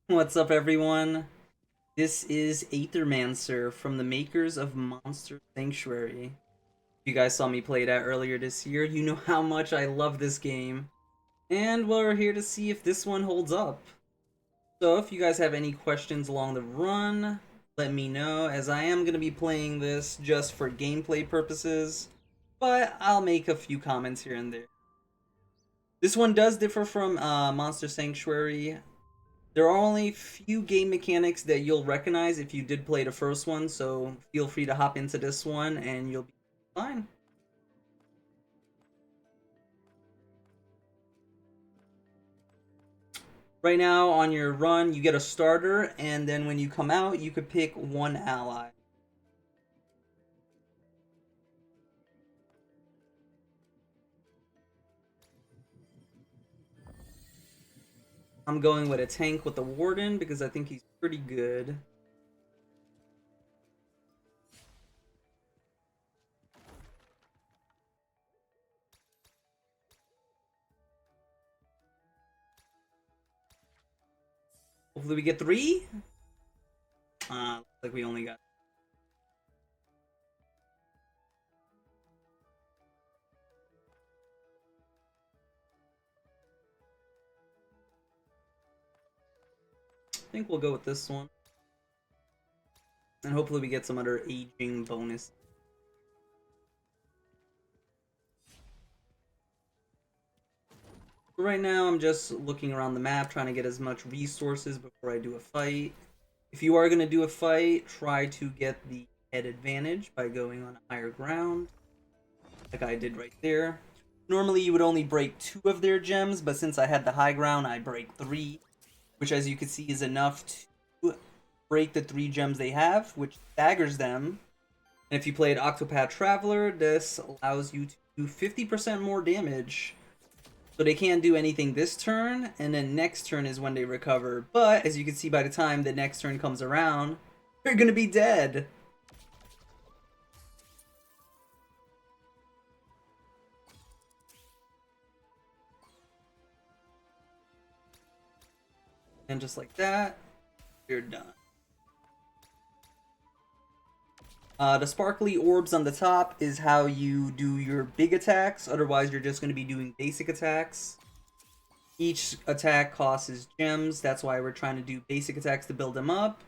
What's up, everyone? This is Aethermancer from the makers of Monster Sanctuary. You guys saw me play that earlier this year. You know how much I love this game. And we're here to see if this one holds up. So if you guys have any questions along the run, let me know, as I am going to be playing this just for gameplay purposes, but I'll make a few comments here and there. This one does differ from Monster Sanctuary. There are only few game mechanics that you'll recognize if you did play the first one, so feel free to hop into this one and you'll be fine. Right now, on your run, you get a starter, and then when you come out, you could pick one ally. I'm going with a tank with the Warden because I think he's pretty good. Hopefully we get three. Looks like we only got. I think we'll go with this one. And hopefully we get some other aging bonus. Right now, I'm just looking around the map, trying to get as much resources before I do a fight. If you are going to do a fight, try to get the head advantage by going on higher ground, like I did right there. Normally, you would only break 2 of their gems, but since I had the high ground, I break 3, which, as you can see, is enough to break the 3 gems they have, which staggers them. And if you played Octopath Traveler, this allows you to do 50% more damage. So they can't do anything this turn, and then next turn is when they recover. But, as you can see, by the time the next turn comes around, they're gonna be dead. And just like that, you're done. The sparkly orbs on the top is how you do your big attacks. Otherwise, you're just going to be doing basic attacks. Each attack costs gems. That's why we're trying to do basic attacks to build them up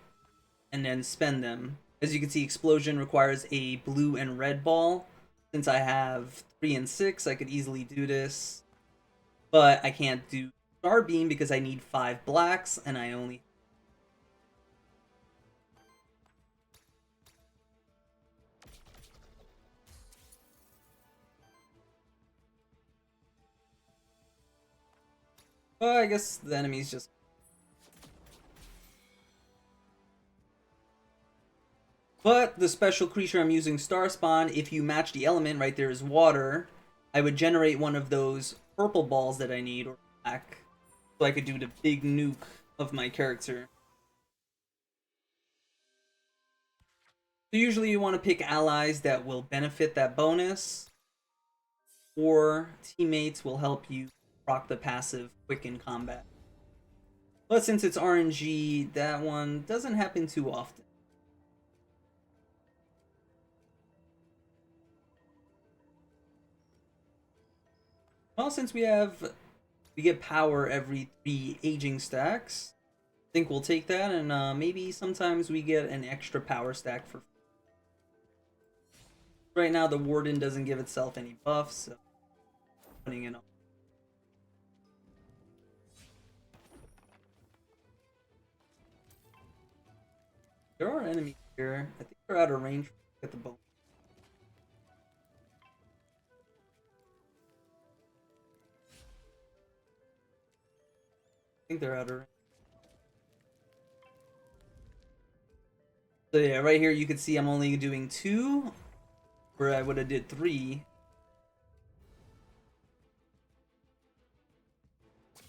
and then spend them. As you can see, explosion requires a blue and red ball. Since I have 3 and 6, I could easily do this. But I can't do star beam because I need 5 blacks and I only. Well, I guess the enemy's just. But the special creature I'm using, Star Spawn, if you match the element, right there is water, I would generate one of those purple balls that I need, or black, so I could do the big nuke of my character. So usually you want to pick allies that will benefit that bonus, or teammates will help you proc the passive quick in combat. But since it's RNG, that one doesn't happen too often. Well, since we get power every 3 aging stacks, I think we'll take that, and maybe sometimes we get an extra power stack for. Right now, the Warden doesn't give itself any buffs, so putting it on. There are enemies here. I think they're out of range. Get the bone. I think they're out of range. So yeah, right here you can see I'm only doing 2, where I would have did 3.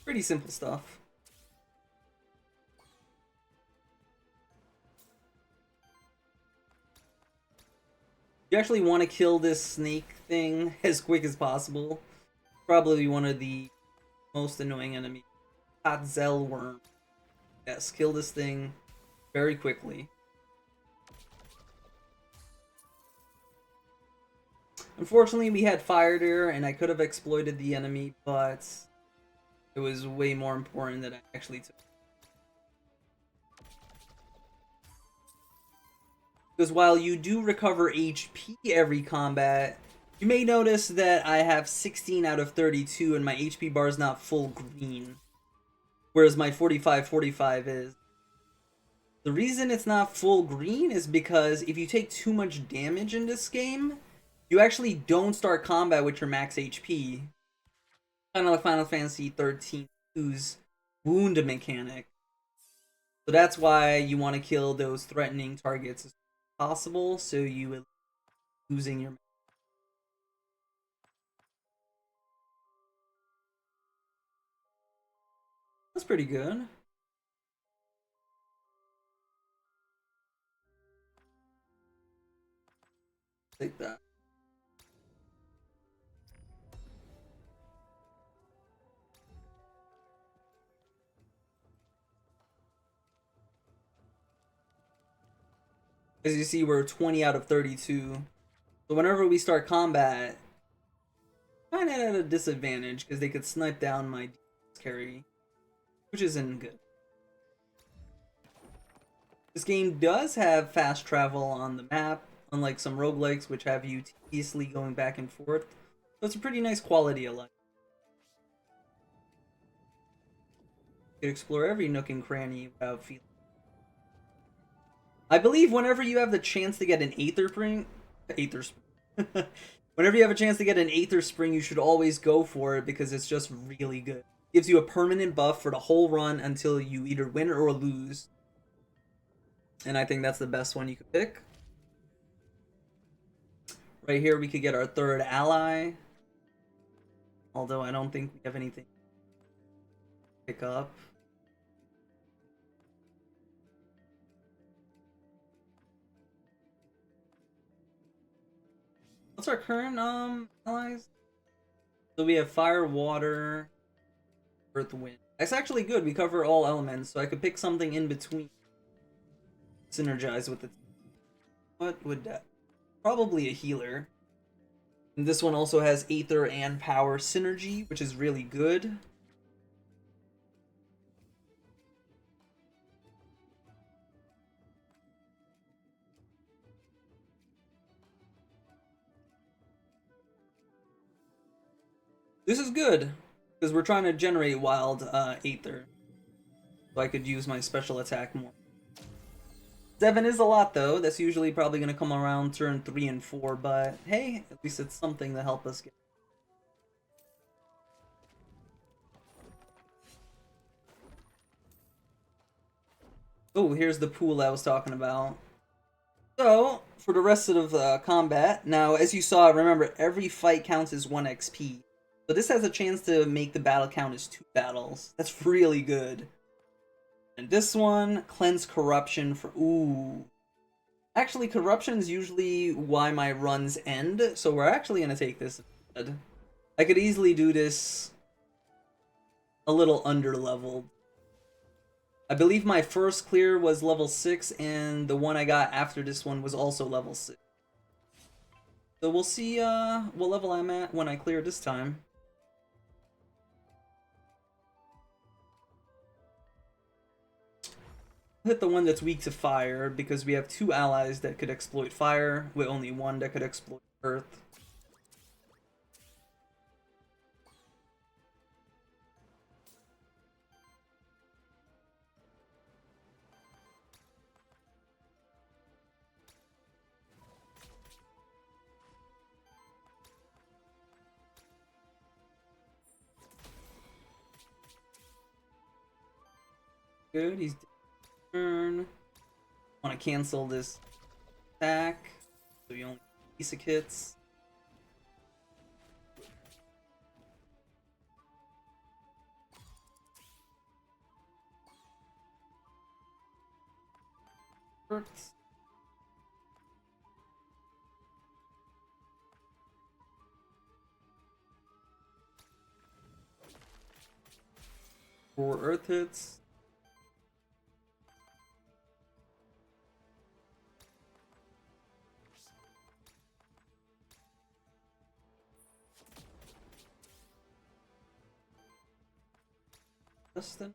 Pretty simple stuff. You actually want to kill this snake thing as quick as possible. Probably one of the most annoying enemies. Hot Zell Worm. Yes, kill this thing very quickly. Unfortunately, we had fire there, and I could have exploited the enemy, but it was way more important that I actually took. Because while you do recover HP every combat, you may notice that I have 16 out of 32 and my HP bar is not full green. Whereas my 45/45 is. The reason it's not full green is because if you take too much damage in this game, you actually don't start combat with your max HP. Kind of like Final Fantasy 13's wound mechanic. So that's why you want to kill those threatening targets as possible, so you losing your. That's pretty good. Take that. As you see, we're 20 out of 32. So whenever we start combat, kind of at a disadvantage because they could snipe down my carry, which isn't good. This game does have fast travel on the map, unlike some roguelikes which have you tediously going back and forth. So it's a pretty nice quality of life. You can explore every nook and cranny without feeling. I believe whenever you have the chance to get an Aether Spring, whenever you have a chance to get an Aether Spring, you should always go for it because it's just really good. It gives you a permanent buff for the whole run until you either win or lose. And I think that's the best one you could pick. Right here, we could get our third ally. Although I don't think we have anything to pick up. What's our current allies? So we have fire, water, earth, wind. That's actually good. We cover all elements, so I could pick something in between. Synergize with it. What would that? Probably a healer. And this one also has Aether and Power synergy, which is really good. This is good, because we're trying to generate Wild Aether. So I could use my special attack more. 7 is a lot, though. That's usually probably going to come around turn 3 and 4, but hey, at least it's something to help us get. Oh, here's the pool I was talking about. So, for the rest of the combat, now, as you saw, remember, every fight counts as 1 XP. So this has a chance to make the battle count as 2 battles. That's really good. And this one, Cleanse Corruption for... Ooh. Actually, Corruption's usually why my runs end, so we're actually going to take this instead. I could easily do this a little under-leveled. I believe my first clear was level 6, and the one I got after this one was also level 6. So we'll see what level I'm at when I clear this time. Hit the one that's weak to fire, because we have 2 allies that could exploit fire, with only 1 that could exploit earth. Good, he's turn. Want to cancel this attack, so you only basic hits. Hurts. For earth hits. Justin.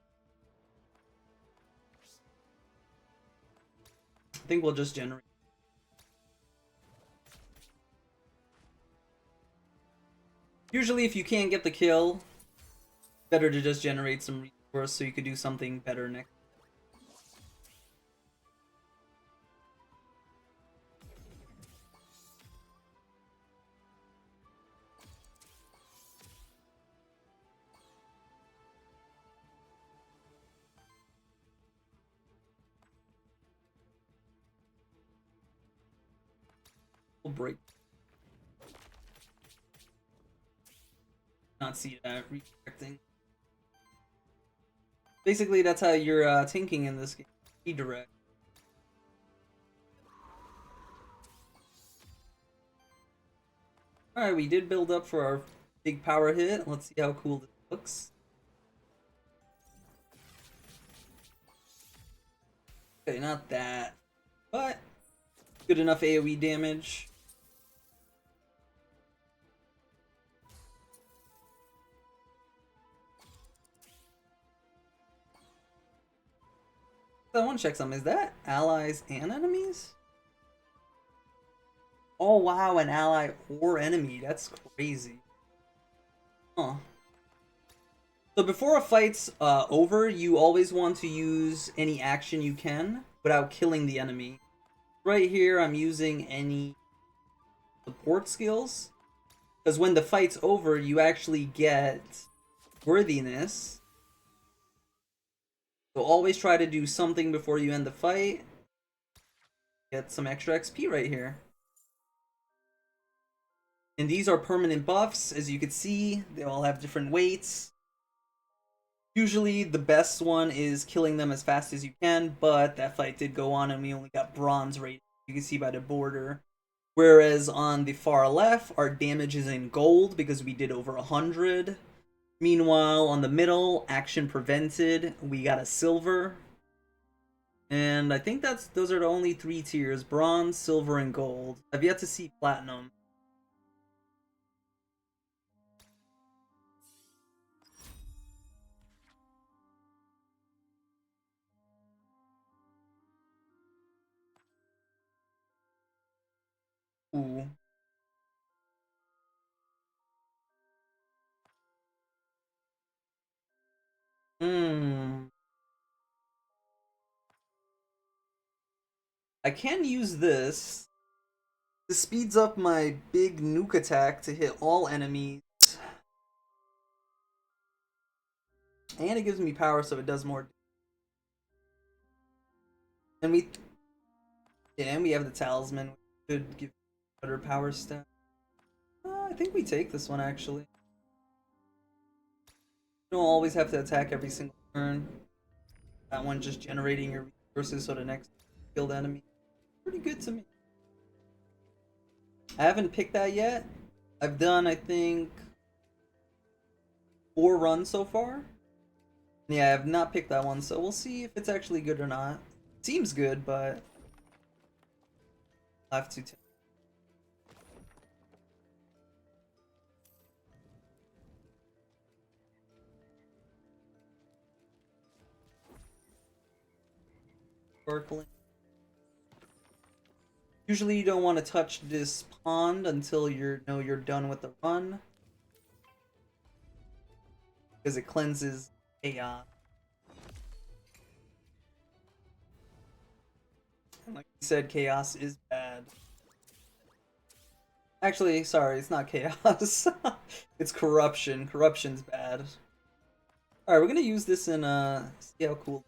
I think we'll just generate. Usually if you can't get the kill, better to just generate some resource so you could do something better next. We'll break. Not see that redirecting. Basically, that's how you're tinking in this game. Redirect. Alright, we did build up for our big power hit. Let's see how cool this looks. Okay, not that. But good enough AoE damage. I want to check something. Is that allies and enemies? Oh wow, an ally or enemy. That's crazy. Huh. So before a fight's over, you always want to use any action you can without killing the enemy. Right here, I'm using any support skills. Because when the fight's over, you actually get worthiness. So always try to do something before you end the fight. Get some extra XP right here. And these are permanent buffs. As you can see, they all have different weights. Usually the best one is killing them as fast as you can, but that fight did go on and we only got bronze rating. You can see by the border. Whereas on the far left, our damage is in gold because we did over 100. Meanwhile, on the middle, action prevented, we got a silver. And I think those are the only 3 tiers: bronze, silver, and gold. I've yet to see platinum. Ooh. Hmm. I can use this. This speeds up my big nuke attack to hit all enemies. And it gives me power so it does more. And we have the talisman, which should give better power stat. I think we take this one actually. You don't always have to attack every single turn. That one just generating your resources so the next killed enemy. Pretty good to me. I haven't picked that yet. I've done, I think, 4 runs so far. Yeah, I have not picked that one, so we'll see if it's actually good or not. Seems good, but I'll have to. Sparkling. Usually you don't want to touch this pond until you're done with the run, because it cleanses chaos. And like we said, chaos is bad. Actually, sorry, it's not chaos. It's corruption. Corruption's bad. Alright, we're gonna use this in see how cool.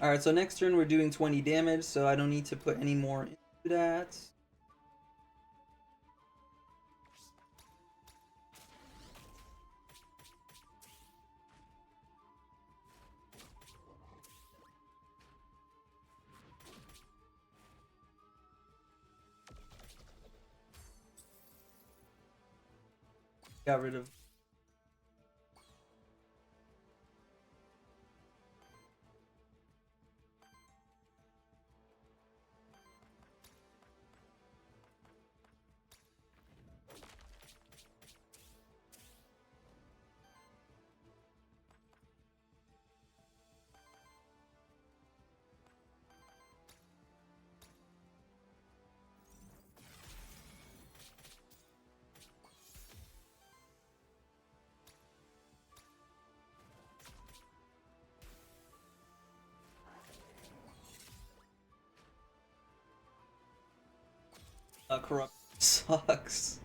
Alright, so next turn we're doing 20 damage, so I don't need to put any more into that. Got rid of Corrupt sucks.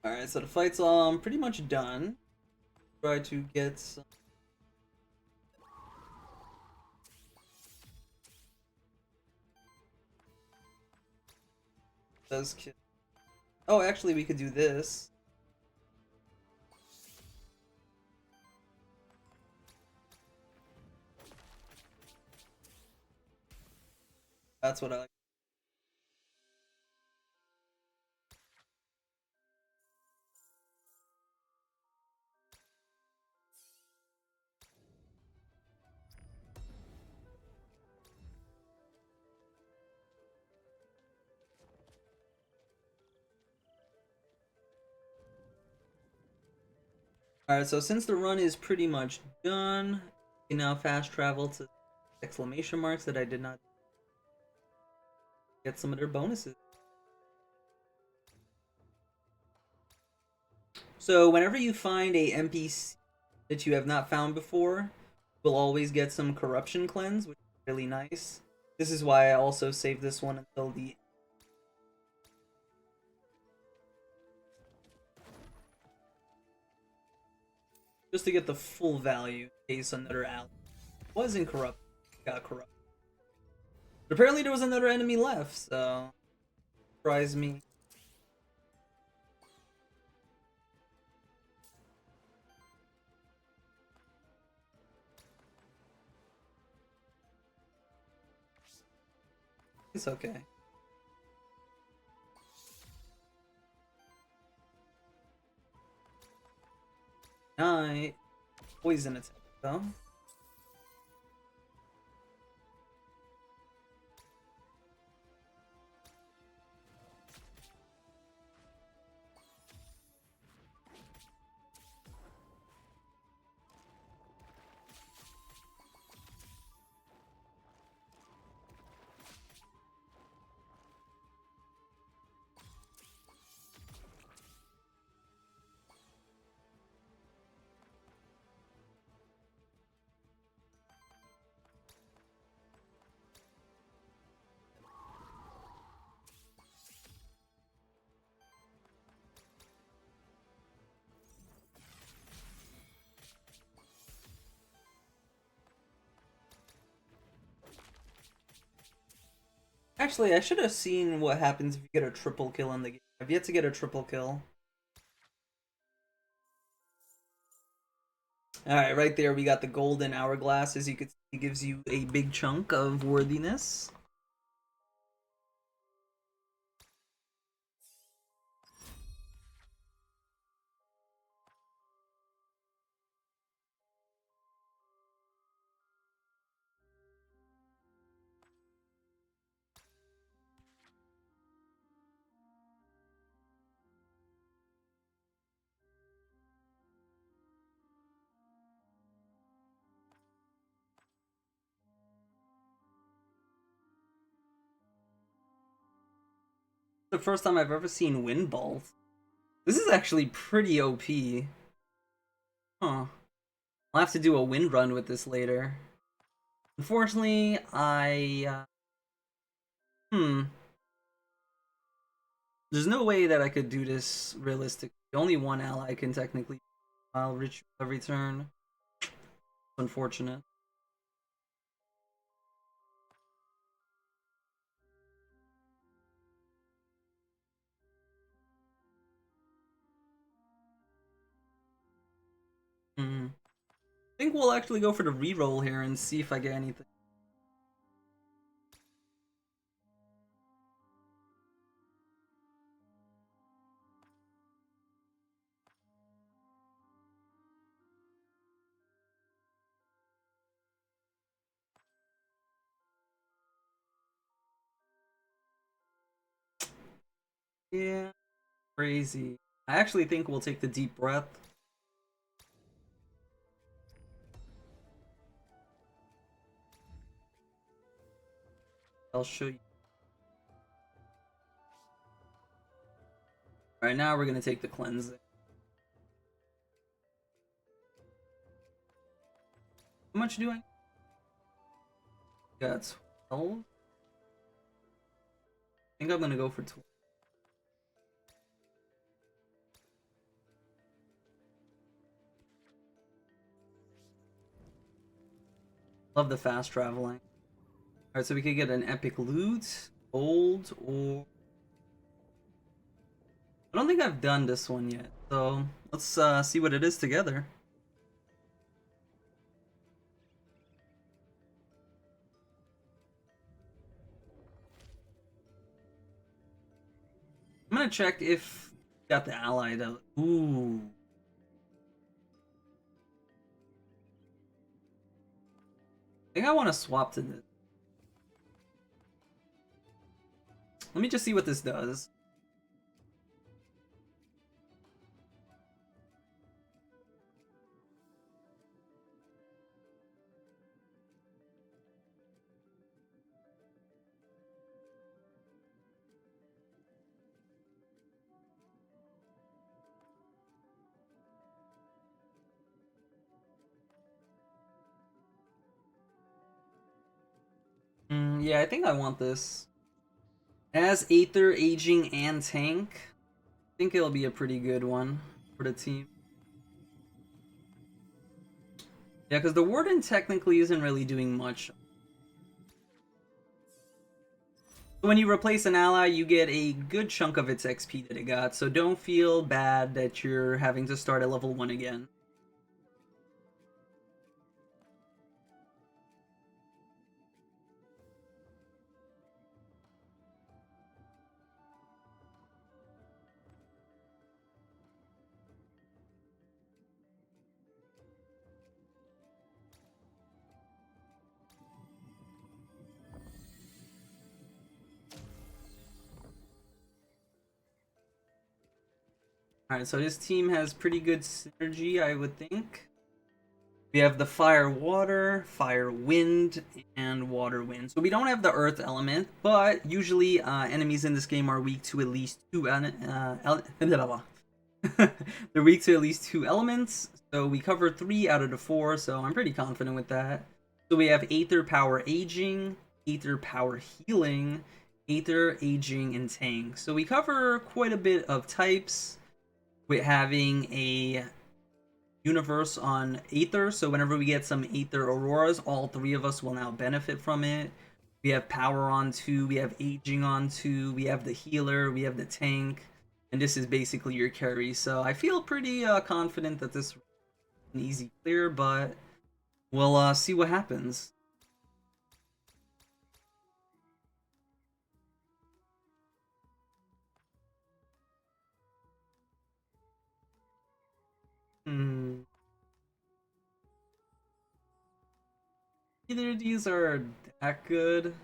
Alright, so the fight's pretty much done. Try to get some... Does kill. Oh, actually, we could do this. That's what I like. Alright, so since the run is pretty much done, we can now fast travel to exclamation marks that I did not get some of their bonuses. So whenever you find a NPC that you have not found before, you'll always get some corruption cleanse, which is really nice. This is why I also saved this one until the... just to get the full value in case another ally wasn't corrupt, got corrupt. But apparently there was another enemy left, so... surprised me. It's okay. Night. Poison attack, though. Actually, I should have seen what happens if you get a triple kill in the game. I've yet to get a triple kill. Alright, right there we got the golden hourglass. As you can see, it gives you a big chunk of worthiness. The first time I've ever seen Wind Bolt. This is actually pretty OP. Huh. I'll have to do a wind run with this later. Unfortunately, there's no way that I could do this realistically. Only one ally can technically I'll reach every turn. Unfortunate. I think we'll actually go for the reroll here and see if I get anything. Yeah, crazy. I actually think we'll take the deep breath. I'll show you. Alright, now we're gonna take the cleansing. How much do I? Got 12. think I'm gonna go for 20. Love the fast traveling. Alright, so we could get an epic loot, gold, or... I don't think I've done this one yet, so let's see what it is together. I'm gonna check if we got the allied. Ooh. I think I want to swap to this. Let me just see what this does. Yeah, I think I want this. As Aether, Aging, and Tank, I think it'll be a pretty good one for the team. Yeah, because the Warden technically isn't really doing much. When you replace an ally, you get a good chunk of its XP that it got, so don't feel bad that you're having to start at level 1 again. Alright, so this team has pretty good synergy, I would think. We have the fire water, fire wind, and water wind. So we don't have the earth element, but usually enemies in this game are weak to at least two they're weak to at least 2 elements. So we covered 3 out of the 4, so I'm pretty confident with that. So we have Aether Power Aging, Aether Power Healing, Aether Aging, and Tank. So we cover quite a bit of types with having a universe on Aether, so whenever we get some Aether Auroras, all 3 of us will now benefit from it. We have Power on 2, we have Aging on 2, we have the Healer, we have the Tank, and this is basically your carry. So I feel pretty confident that this is an easy clear, but we'll see what happens. Hmm. Neither of these are that good.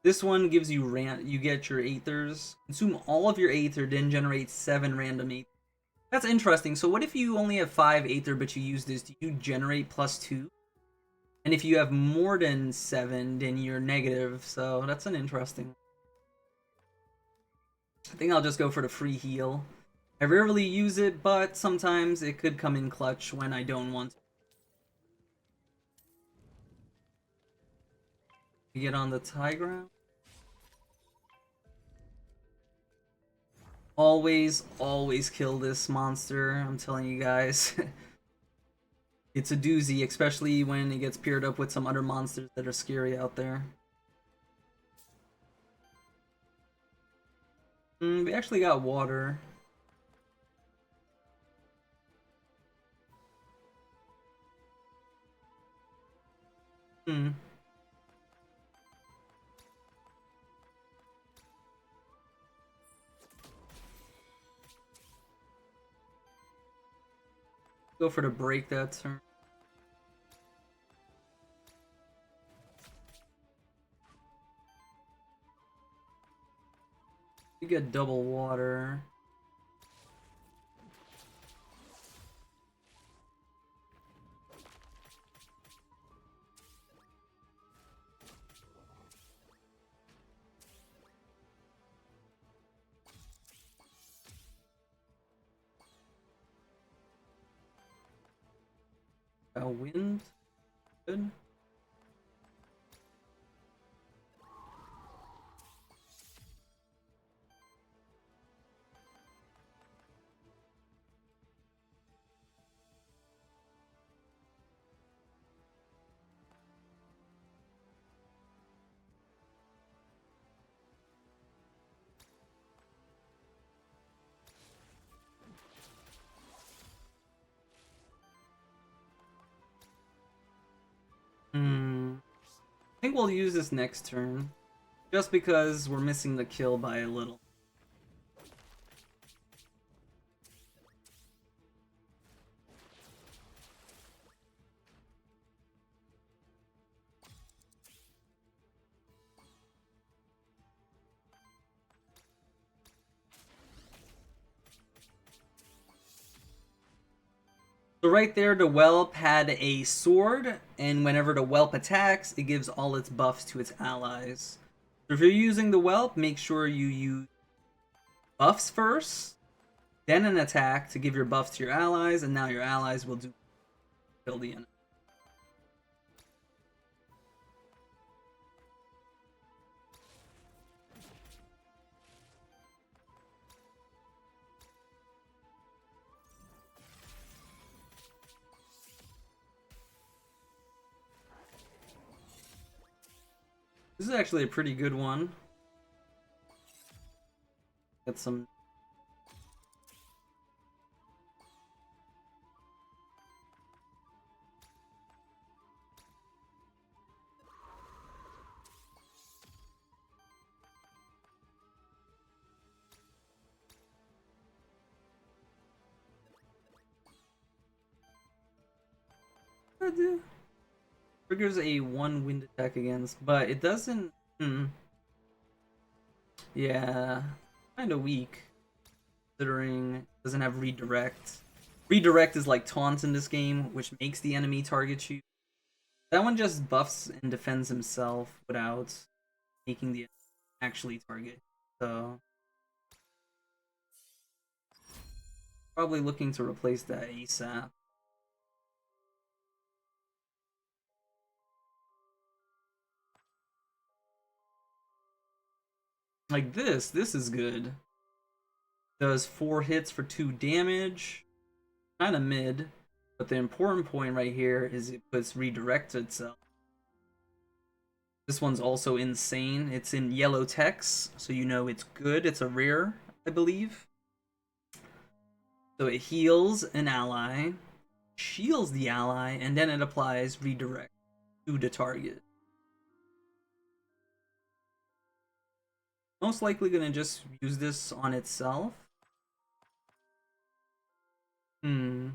This one gives you you get your Aethers. Consume all of your Aether, then generate 7 random Aether. That's interesting. So what if you only have 5 Aether, but you use this? Do you generate +2? And if you have more than 7, then you're negative. So that's an interesting. I think I'll just go for the free heal. I rarely use it, but sometimes it could come in clutch when I don't want to get on the high ground. Always kill this monster. I'm telling you guys. It's a doozy, especially when it gets paired up with some other monsters that are scary out there. We actually got water. Hmm. Go for the break that turn. You get double water. Wind. Good. think we'll use this next turn, just because we're missing the kill by a little. So right there, the whelp had a sword, and whenever the whelp attacks, it gives all its buffs to its allies. So if you're using the whelp, make sure you use buffs first, then an attack to give your buffs to your allies, and now your allies will do kill the enemy. This is actually a pretty good one. Get some. Triggers a 1 wind attack against, but it doesn't. Yeah, kind of weak. Considering it doesn't have redirect. Redirect is like taunt in this game, which makes the enemy target you. That one just buffs and defends himself without making the enemy actually target. So probably looking to replace that ASAP. Like this is good. Does 4 hits for 2 damage. Kind of mid. But the important point right here is it puts redirect itself. This one's also insane. It's in yellow text, so you know it's good. It's a rare, I believe. So it heals an ally, shields the ally, and then it applies redirect to the target. Most likely gonna just use this on itself. Trying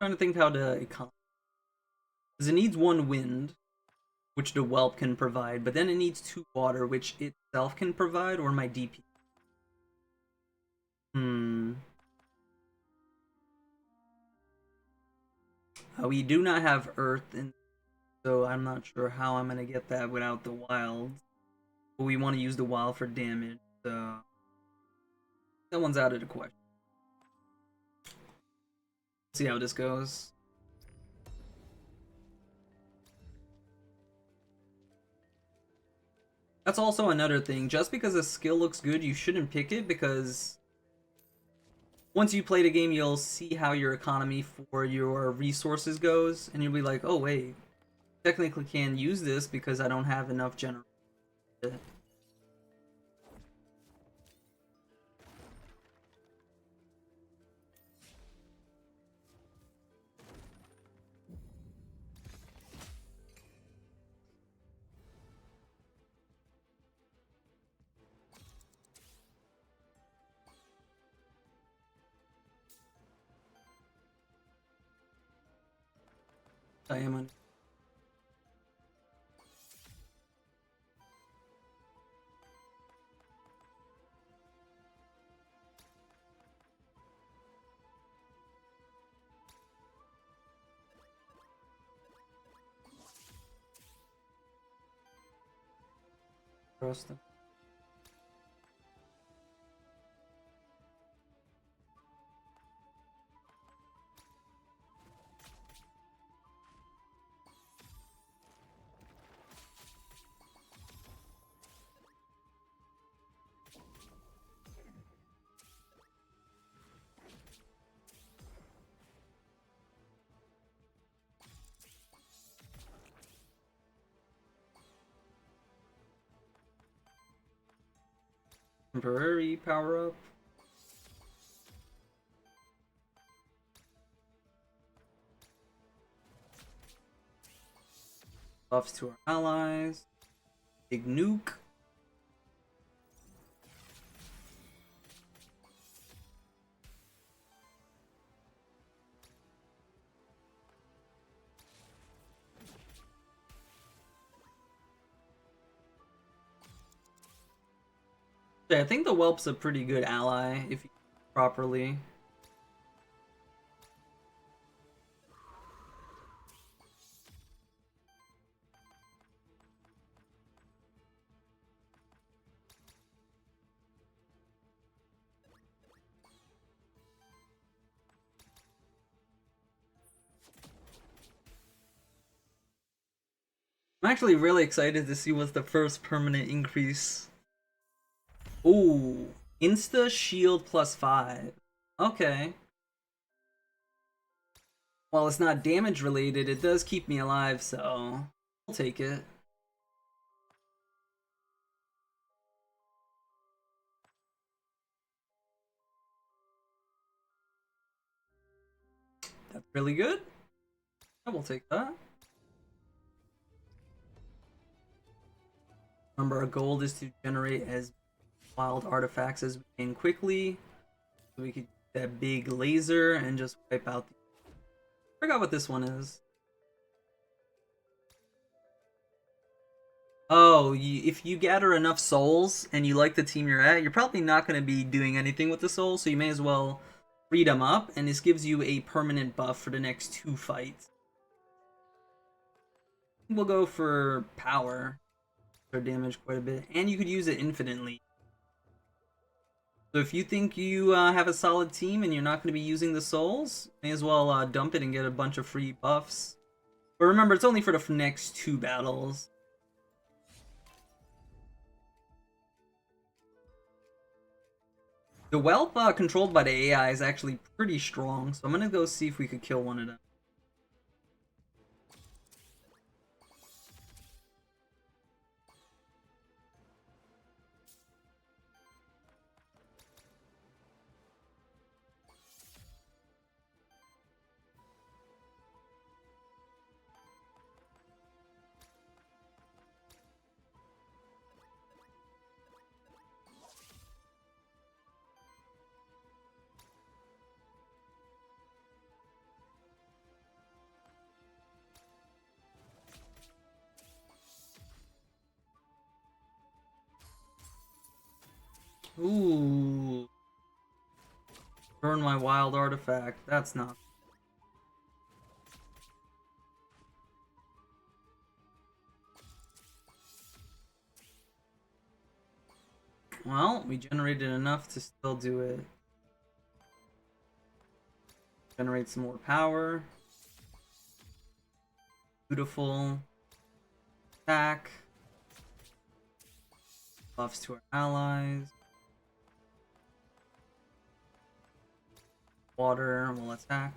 to think how to economize. Because it needs 1 wind, which the whelp can provide, but then it needs 2 water, which itself can provide, or my DP. We do not have earth, so I'm not sure how I'm gonna get that without the wild. But we want to use the wild for damage, so that one's out of the question. Let's see how this goes. That's also another thing. Just because a skill looks good, you shouldn't pick it, because once you play the game, you'll see how your economy for your resources goes, and you'll be like, oh wait, technically can't use this because I don't have enough generation. Diamond. Trust them. Temporary power up. Buffs to our allies. Big nuke. Yeah, I think the Whelp's a pretty good ally if you use it properly. I'm actually really excited to see what's the first permanent increase. Ooh, Insta Shield +5. Okay. While it's not damage related, it does keep me alive, so I'll take it. That's really good. I will take that. Remember, our goal is to generate as wild artifacts as we can quickly. So we could use that big laser and just wipe out the... I forgot what this one is. Oh, if you gather enough souls and you like the team you're at, you're probably not going to be doing anything with the souls, so you may as well read them up, and this gives you a permanent buff for the next 2 fights. We'll go for power for damage quite a bit, and you could use it infinitely. So if you think you have a solid team and you're not going to be using the souls, may as well dump it and get a bunch of free buffs. But remember, it's only for the next 2 battles. The Whelp controlled by the AI is actually pretty strong, so I'm gonna go see if we could kill one of them. Ooh. Burn my wild artifact. That's not... Well, we generated enough to still do it. Generate some more power. Beautiful. Attack. Buffs to our allies. Water will attack.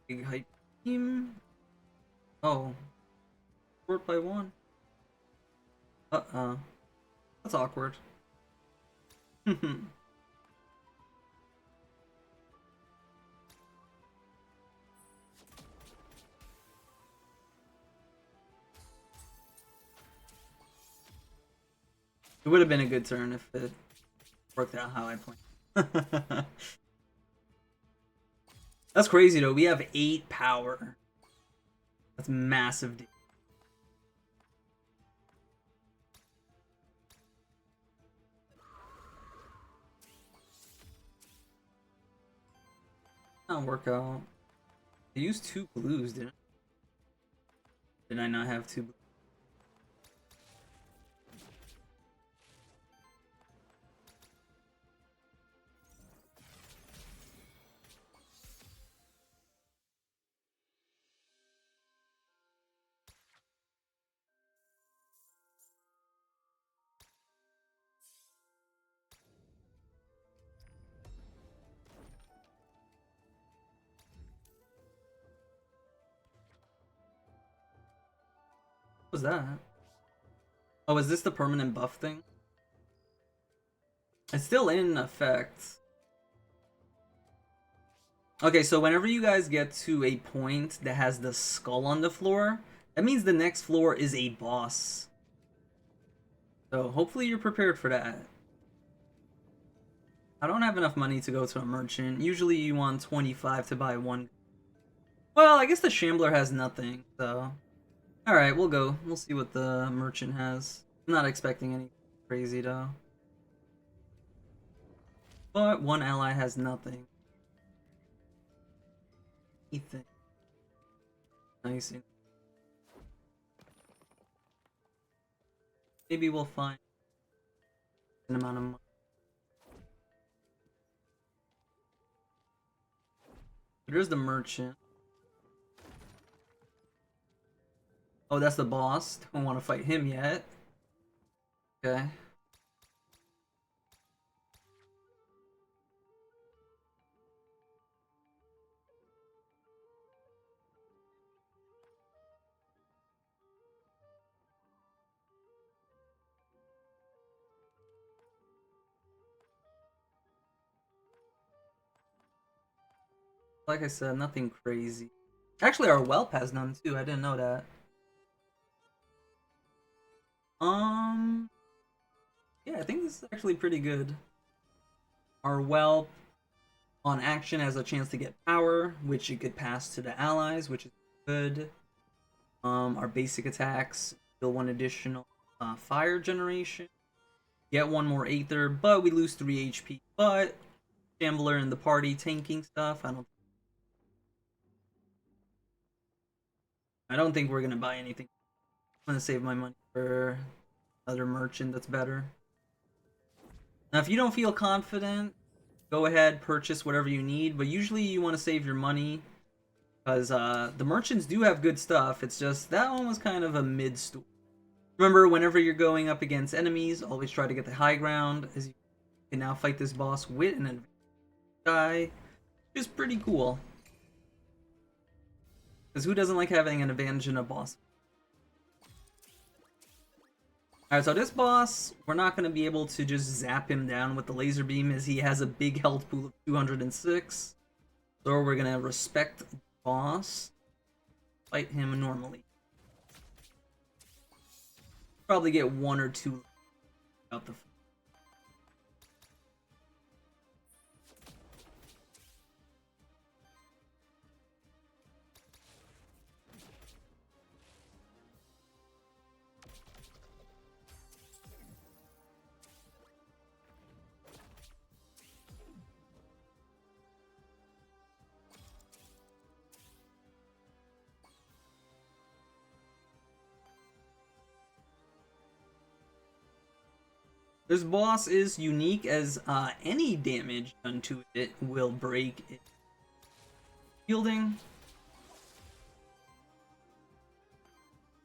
Big hype team. Oh. Short by 1. That's awkward. It would have been a good turn if it worked out how I planned. That's crazy though. We have 8 power. That's massive. Not work out. I used 2 blues, didn't I? Did I not have 2 blues? What was that? Oh, is this the permanent buff thing? It's still in effect. Okay, so whenever you guys get to a point that has the skull on the floor, that means the next floor is a boss. So hopefully you're prepared for that. I don't have enough money to go to a merchant. Usually you want 25 to buy one. Well, I guess the Shambler has nothing, so... Alright, we'll go. We'll see what the merchant has. I'm not expecting anything crazy, though. But one ally has nothing. Ethan. Nice. Maybe we'll find an amount of money. There's the merchant. Oh, that's the boss. Don't want to fight him yet. Okay. Like I said, nothing crazy. Actually, our whelp has none too. I didn't know that. Um, yeah, I think this is actually pretty good. Our whelp on action has a chance to get power, which it could pass to the allies, which is good. Our basic attacks deal one additional fire generation. Get one more Aether, but we lose 3 HP. But Shambler in the party tanking stuff, I don't think we're gonna buy anything. I'm gonna save my money for another merchant that's better. Now, if you don't feel confident, go ahead, purchase whatever you need, but usually you want to save your money because the merchants do have good stuff. It's just that one was kind of a mid-story. Remember, whenever you're going up against enemies, always try to get the high ground, as you can now fight this boss with an advanced guy, which is pretty cool. Because who doesn't like having an advantage in a boss? Alright, so this boss, we're not going to be able to just zap him down with the laser beam as he has a big health pool of 206. So we're going to respect the boss, fight him normally. Probably get 1 or 2 out the. This boss is unique as any damage done to it will break its shielding.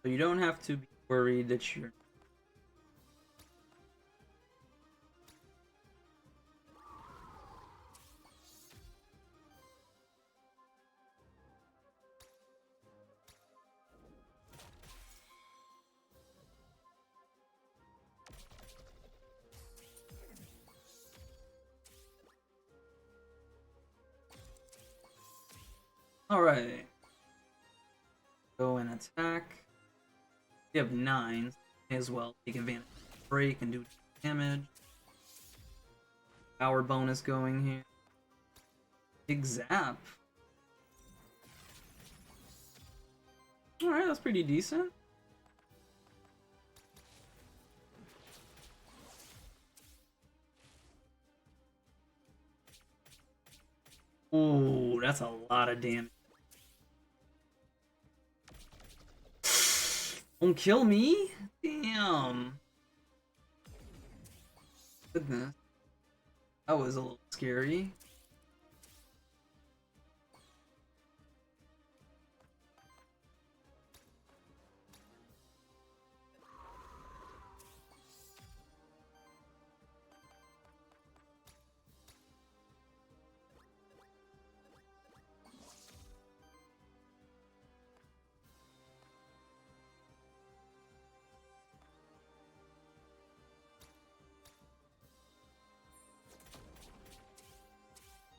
So you don't have to be worried that you're... Alright. Go and attack. We have 9. May as well take advantage of the break and do damage. Power bonus going here. Big zap. Alright, that's pretty decent. Ooh, that's a lot of damage. Don't kill me? Damn. Goodness. That was a little scary.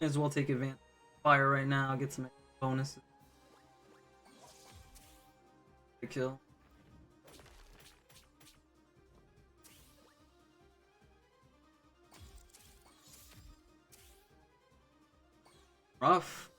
May as well take advantage. fire right now, get some bonuses. The kill. Rough.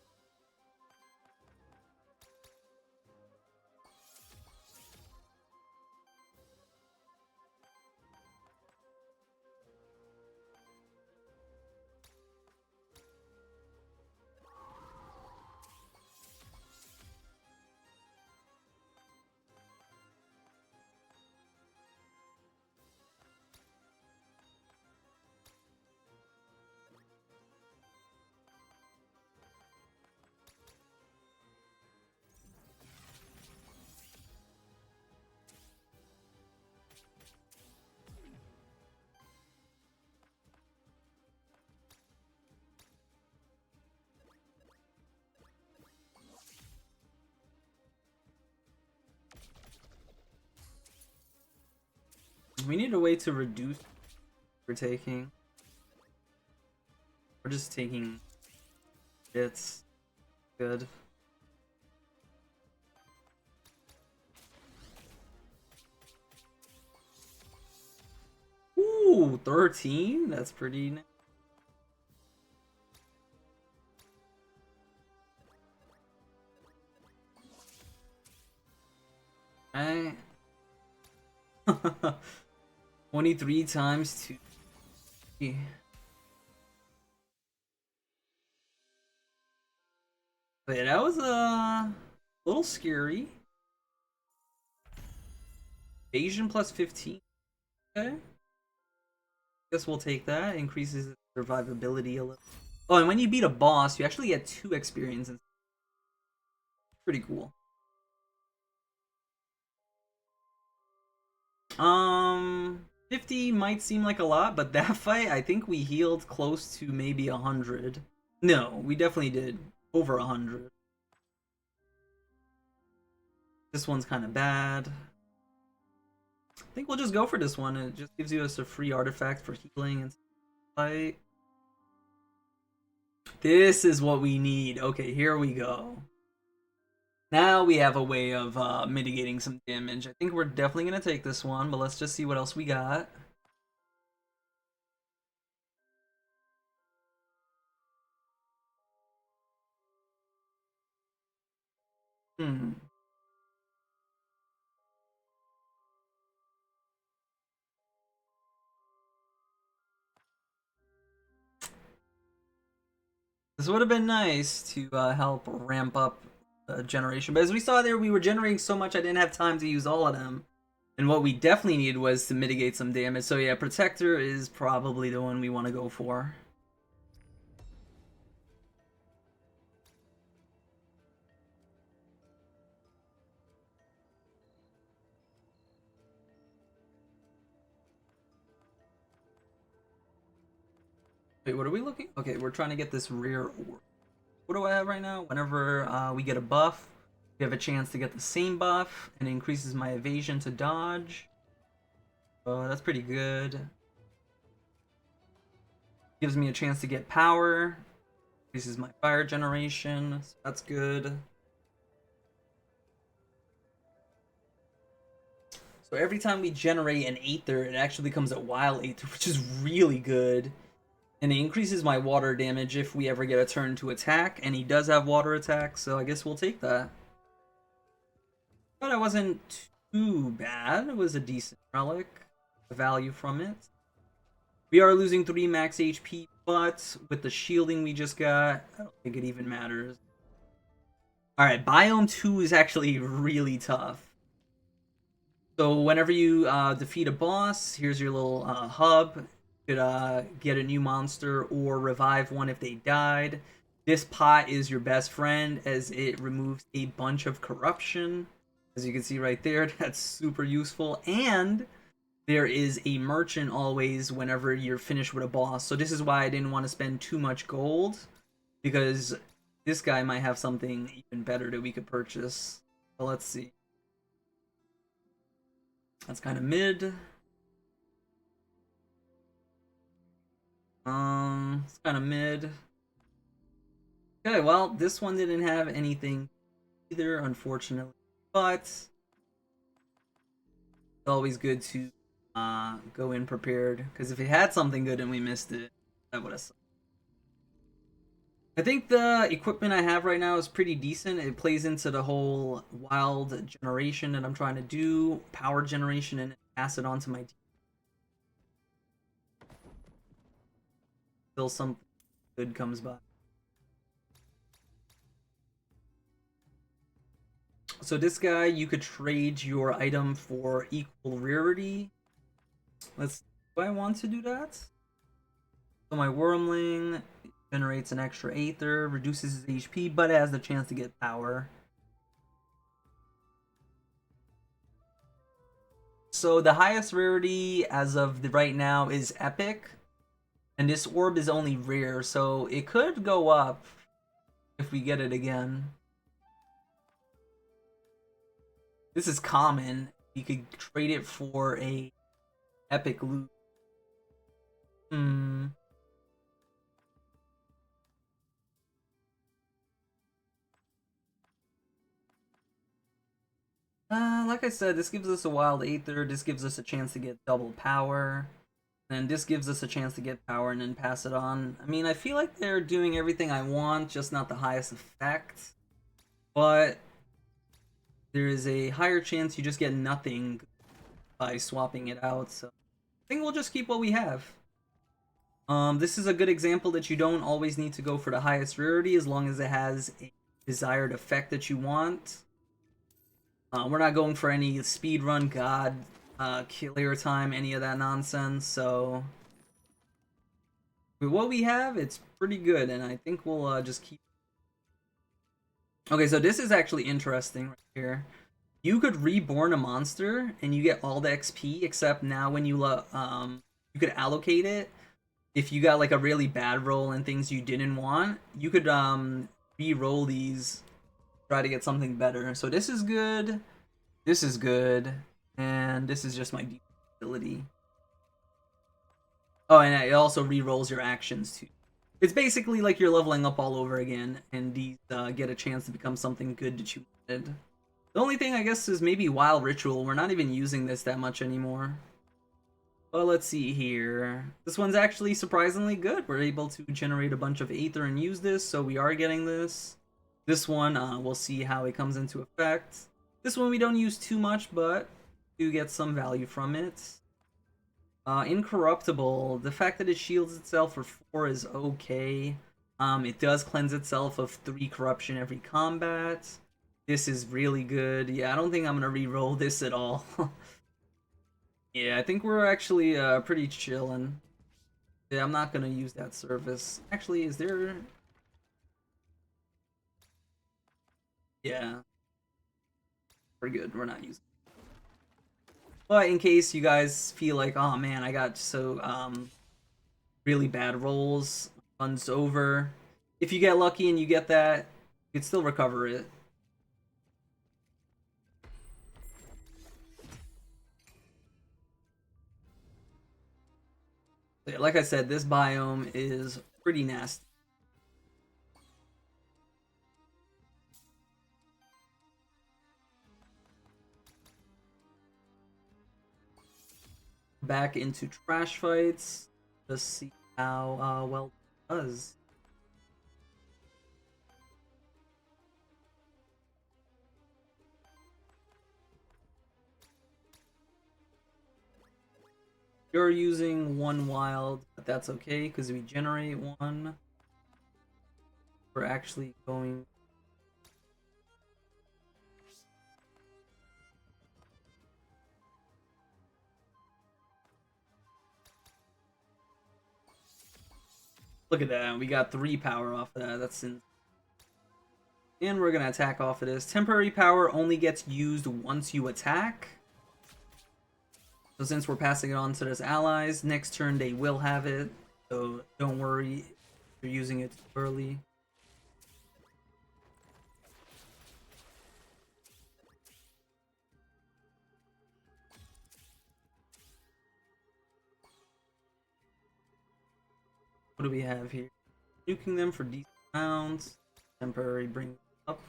We need a way to reduce what we're taking. We're just taking hits. Good. Ooh, 13? That's pretty nice. Alright. 23 times 2. But yeah, that was a little scary. Evasion plus 15. Okay. Guess we'll take that. Increases survivability a little. Oh, and when you beat a boss, you actually get 2 experiences. Pretty cool. 50 might seem like a lot, but that fight, I think we healed close to maybe 100. No, we definitely did over 100. This one's kind of bad. I think we'll just go for this one. It just gives you us a free artifact for healing and fight. This is what we need. Okay, here we go. Now we have a way of mitigating some damage. I think we're definitely going to take this one, but let's just see what else we got. This would have been nice to help ramp up generation, but as we saw there, we were generating so much I didn't have time to use all of them. And what we definitely needed was to mitigate some damage. So yeah, Protector is probably the one we want to go for. Wait, what are we looking? Okay, we're trying to get this rare orb. What do I have right now? Whenever we get a buff, we have a chance to get the same buff, and it increases my evasion to dodge. Oh, that's pretty good. Gives me a chance to get power. Increases my fire generation, so that's good. So every time we generate an Aether, it actually becomes a Wild Aether, which is really good. And it increases my water damage if we ever get a turn to attack, and he does have water attack, so I guess we'll take that. But it wasn't too bad. It was a decent relic. The value from it. We are losing 3 max HP, but with the shielding we just got, I don't think it even matters. Alright, Biome 2 is actually really tough. So whenever you defeat a boss, here's your little hub. You could get a new monster or revive one if they died. This pot is your best friend as it removes a bunch of corruption. As you can see right there, that's super useful. And there is a merchant always whenever you're finished with a boss. So this is why I didn't want to spend too much gold, because this guy might have something even better that we could purchase. But let's see. That's kind of mid. It's kind of mid. Okay, well, this one didn't have anything either, unfortunately. But it's always good to go in prepared, because if it had something good and we missed it, that would have sucked. I think the equipment I have right now is pretty decent. It plays into the whole wild generation that I'm trying to do, power generation, and pass it on to my team. Until something good comes by. So this guy, you could trade your item for equal rarity. Do I want to do that? So my Wormling generates an extra Aether, reduces his HP, but has the chance to get power. So the highest rarity as of right now is Epic, and this orb is only rare, so it could go up if we get it again. This is common. You could trade it for a epic loot. Like I said, this gives us a Wild Aether, this gives us a chance to get double power, and this gives us a chance to get power and then pass it on. I mean, I feel like they're doing everything I want, just not the highest effect. But there is a higher chance you just get nothing by swapping it out, so I think we'll just keep what we have. This is a good example that you don't always need to go for the highest rarity as long as it has a desired effect that you want. We're not going for any speed run god, killer time, any of that nonsense. So with what we have, it's pretty good, and I think we'll just keep. Okay, so this is actually interesting right here. You could reborn a monster and you get all the XP, except now when you you could allocate it. If you got like a really bad roll and things you didn't want, you could re-roll these, try to get something better. So this is good. This is good, and this is just my ability. Oh, and it also re-rolls your actions too. It's basically like you're leveling up all over again, and these get a chance to become something good that you wanted. The only thing I guess is maybe Wild Ritual. We're not even using this that much anymore. Well, let's see here. This one's actually surprisingly good. We're able to generate a bunch of Aether and use this, so we are getting this. This one, we'll see how it comes into effect. This one we don't use too much, but do get some value from it. Incorruptible. The fact that it shields itself for 4 is okay. It does cleanse itself of 3 corruption every combat. This is really good. Yeah, I don't think I'm gonna re-roll this at all. Yeah, I think we're actually pretty chillin'. Yeah, I'm not gonna use that service. Actually, is there... Yeah. We're good, we're not using it. But in case you guys feel like, oh man, I got so really bad rolls, runs over. If you get lucky and you get that, you can still recover it. Yeah, like I said, this biome is pretty nasty. Back into trash fights. Just see how well it does. You're using 1 wild, but that's okay because we generate 1. We're actually going... Look at that, we got 3 power off of that, that's in... And we're gonna attack off of this. Temporary power only gets used once you attack. So since we're passing it on to those allies, next turn they will have it. So don't worry if you're using it too early. What do we have here? Nuking them for decent amounts. temporary bring up.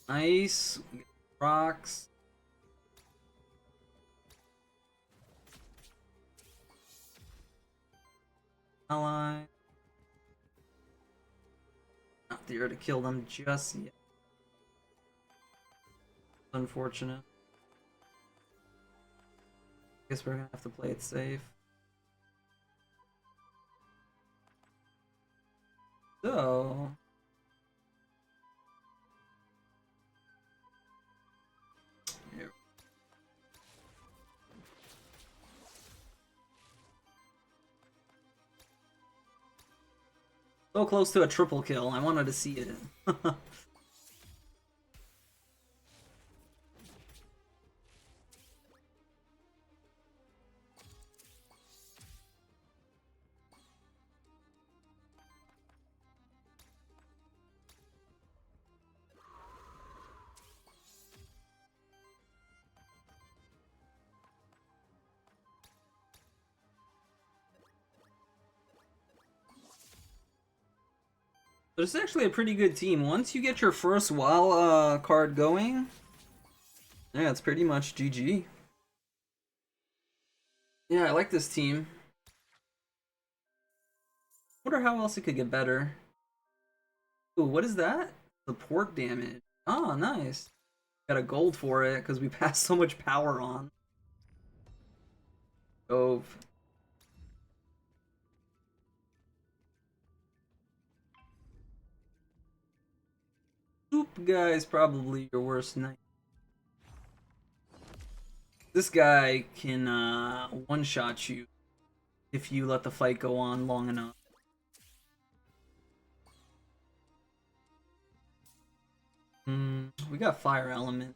Nice. We get rocks. Ally. Not there to kill them just yet. Unfortunate. Guess we're gonna have to play it safe. So here. So close to a triple kill. I wanted to see it. But it's actually a pretty good team. Once you get your first WoW card going, yeah, it's pretty much GG. Yeah, I like this team. Wonder how else it could get better. Ooh, what is that? Support damage. Oh, nice. Got a gold for it because we passed so much power on. Oh. Soup guy is probably your worst knight. This guy can one-shot you if you let the fight go on long enough. We got fire element.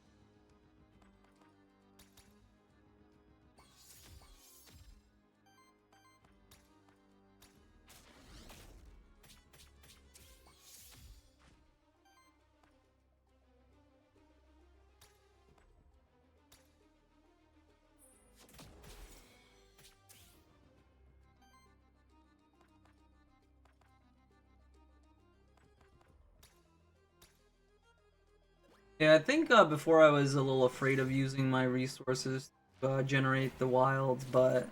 Yeah, I think before I was a little afraid of using my resources to generate the wilds, but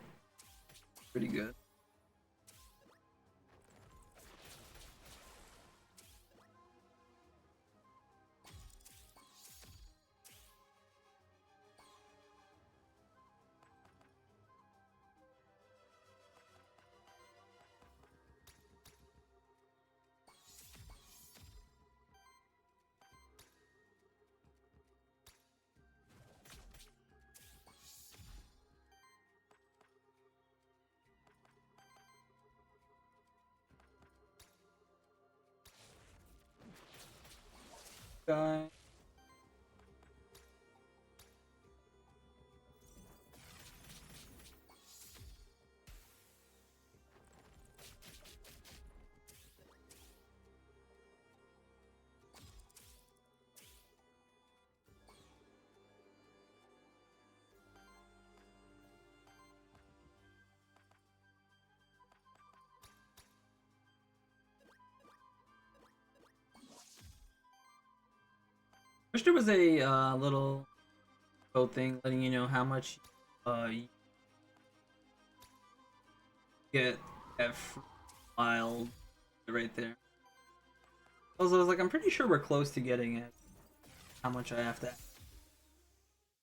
pretty good. Guy. Wish there was a little code thing letting you know how much you get at wild right there. Also, I was like, I'm pretty sure we're close to getting it. How much I have to.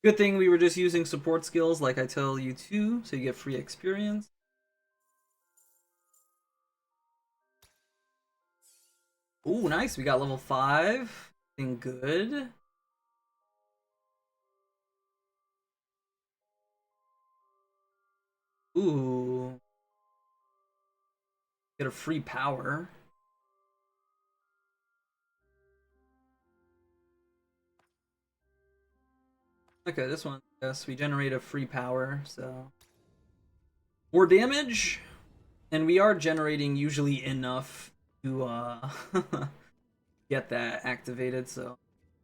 Good thing we were just using support skills like I tell you to, so you get free experience. Ooh, nice. We got level 5. Looking good. Ooh. Get a free power. Okay, this one. Yes, we generate a free power, so. More damage. And we are generating usually enough to get that activated, so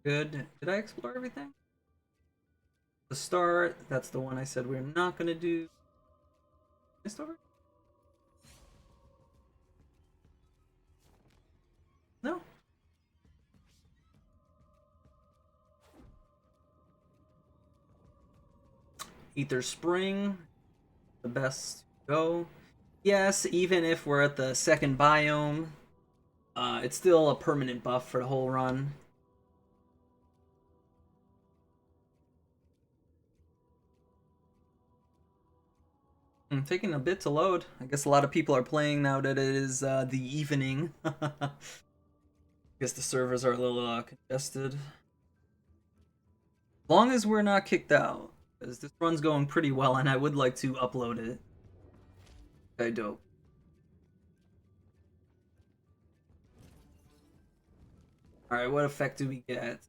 good. Did I explore everything? The start, that's the one I said we're not gonna do. Missed over? No? Aether Spring, the best to go. Yes, even if we're at the second biome, it's still a permanent buff for the whole run. Taking a bit to load. I guess a lot of people are playing now that it is the evening. I guess the servers are a little congested. As long as we're not kicked out, because this run's going pretty well and I would like to upload it. Okay, dope. Alright, what effect do we get?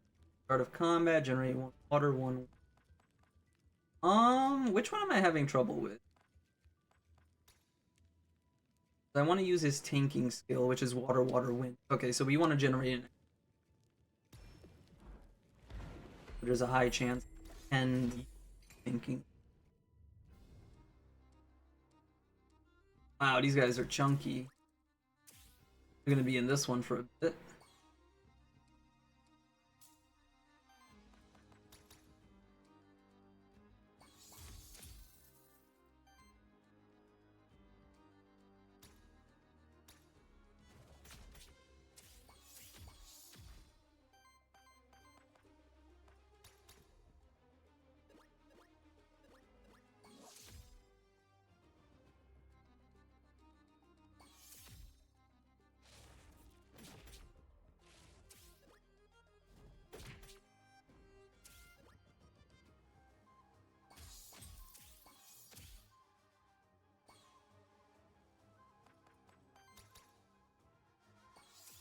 Start of combat, generate 1 water, 1... which one am I having trouble with? I want to use his tanking skill, which is water, water, wind. Okay, so we want to generate an... There's a high chance. And thinking. Wow, these guys are chunky. They're gonna be in this one for a bit.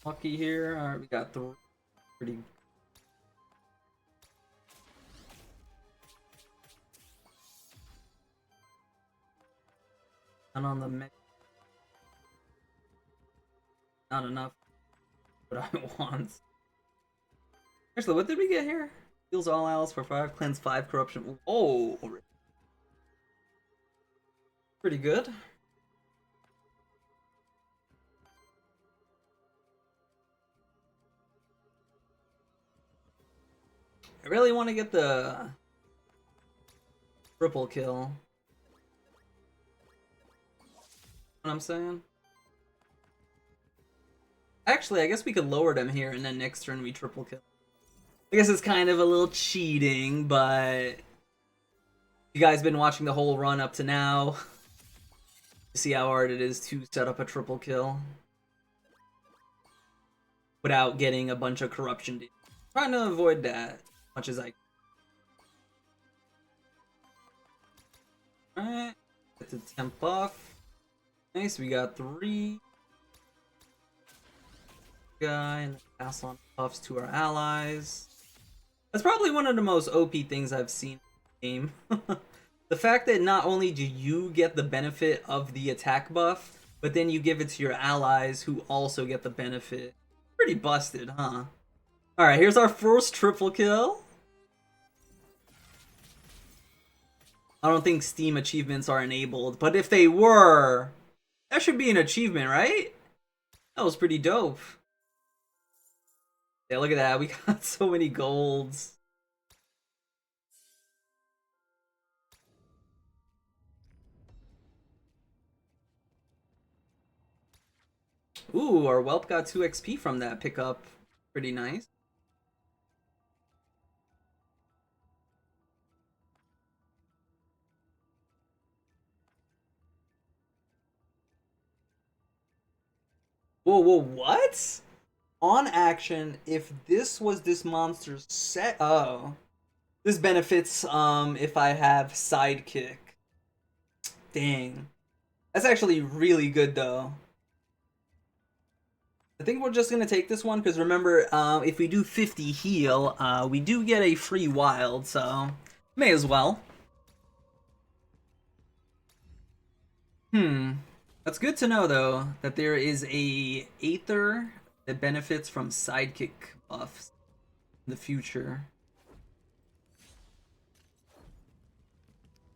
Lucky here. Alright, we got the pretty... And on the mech. Not enough. What I want. Actually, what did we get here? Heals all allies for 5, cleanse 5 corruption. Oh! Pretty good. I really want to get the triple kill. You know what I'm saying? Actually, I guess we could lower them here and then next turn we triple kill. I guess it's kind of a little cheating, but you guys been watching the whole run up to now. See how hard it is to set up a triple kill without getting a bunch of corruption. Trying to avoid that as much as I can. Alright, get the temp buff. Nice, we got 3. Guy and pass on buffs to our allies. That's probably one of the most OP things I've seen in the game. The fact that not only do you get the benefit of the attack buff, but then you give it to your allies who also get the benefit. Pretty busted, huh? Alright, here's our first triple kill. I don't think Steam achievements are enabled, but if they were, that should be an achievement, right? That was pretty dope. Yeah, look at that. We got so many golds. Ooh, our Whelp got 2 XP from that pickup. Pretty nice. Whoa, whoa, what? On action, if this was this monster's set... Oh. This benefits if I have Sidekick. Dang. That's actually really good, though. I think we're just gonna take this one, because remember, if we do 50 heal, we do get a free wild, so... May as well. That's good to know, though, that there is a Aether that benefits from Sidekick buffs in the future.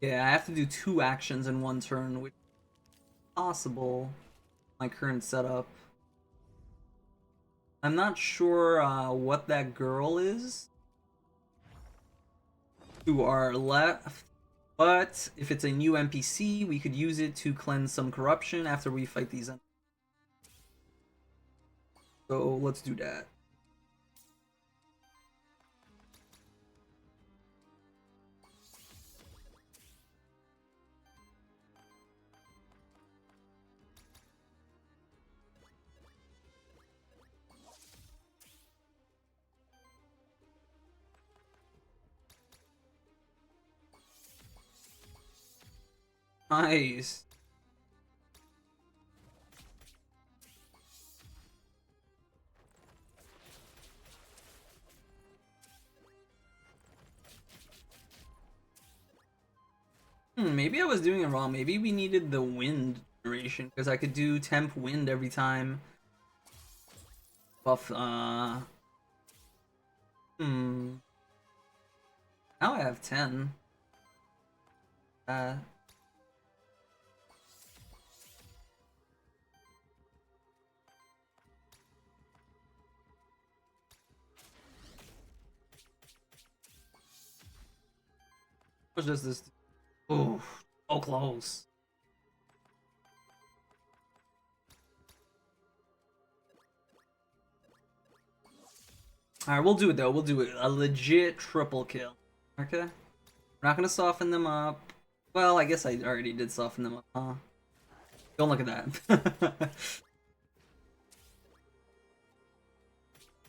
Yeah, I have to do 2 actions in 1 turn, which is possible my current setup. I'm not sure what that girl is. To our left. But if it's a new NPC, we could use it to cleanse some corruption after we fight these enemies. So let's do that. Nice. Maybe I was doing it wrong. Maybe we needed the wind generation because I could do temp wind every time. Buff. Now I have 10. Uh. What does this? Ooh, so close. Alright, we'll do it though. We'll do it. A legit triple kill. Okay? We're not gonna soften them up. Well, I guess I already did soften them up, huh? Don't look at that.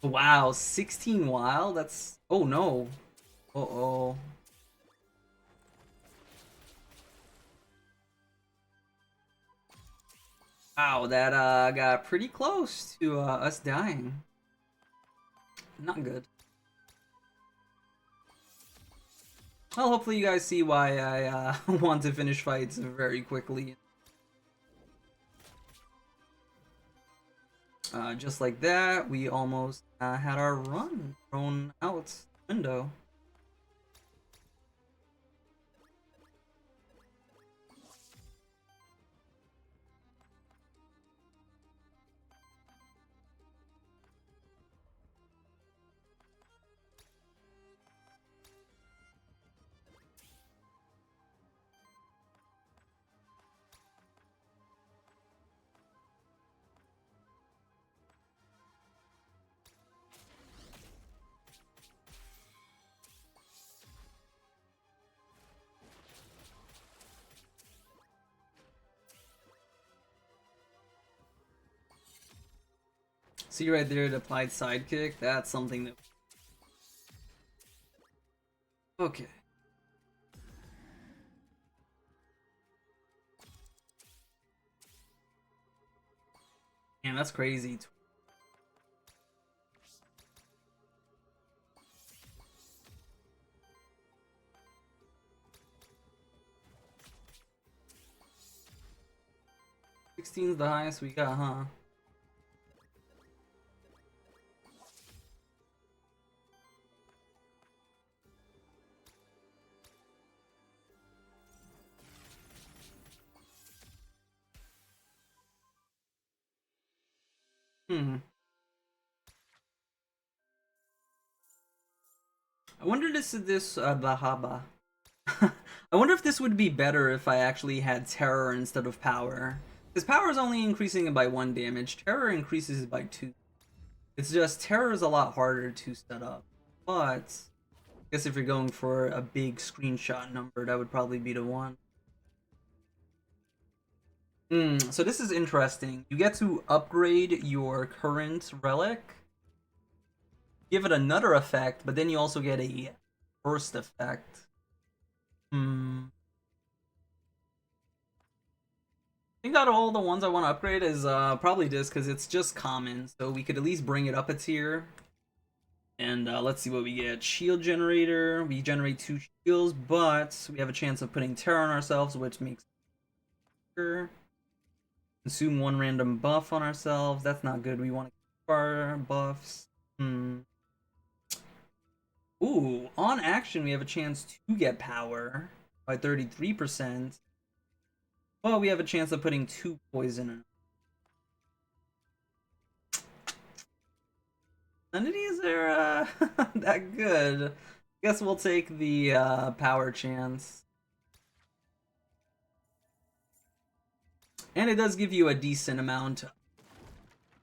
Wow, 16 wild? That's... Oh no. Uh-oh. Wow, that got pretty close to us dying. Not good. Well, hopefully you guys see why I want to finish fights very quickly. Just like that, we almost had our run thrown out the window. See right there, it applied sidekick. That's something that... Okay. Man, that's crazy. Sixteen's the highest we got, huh? I wonder this Bahaba. I wonder if this would be better if I actually had terror instead of power. Because power is only increasing it by 1 damage. Terror increases it by 2. It's just terror is a lot harder to set up. But I guess if you're going for a big screenshot number, that would probably be the one. So this is interesting. You get to upgrade your current relic, give it another effect, but then you also get a burst effect. I think out of all the ones I want to upgrade is probably this, because it's just common, so we could at least bring it up a tier. And let's see what we get. Shield generator. We generate 2 shields, but we have a chance of putting terror on ourselves, which makes it consume 1 random buff on ourselves. That's not good. We want to keep our buffs. Ooh, on action we have a chance to get power by 33%. Well, we have a chance of putting 2 poison in. None of these are that good. Guess we'll take the power chance. And it does give you a decent amount of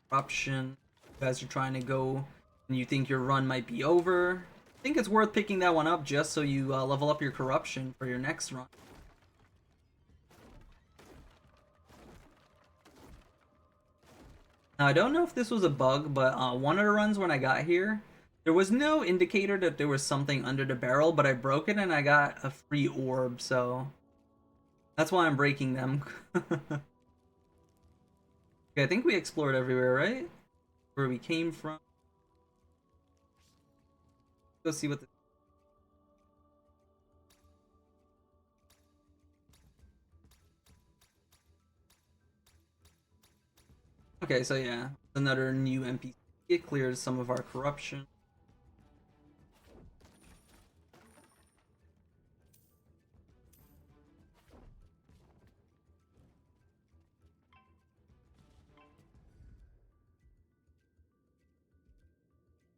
corruption. You guys are trying to go and you think your run might be over. I think it's worth picking that one up just so you level up your corruption for your next run. Now, I don't know if this was a bug, but one of the runs when I got here, there was no indicator that there was something under the barrel, but I broke it and I got a free orb, so that's why I'm breaking them. Okay, I think we explored everywhere, right? Where we came from. Go see what the... Okay, so yeah, another new NPC. It clears some of our corruption.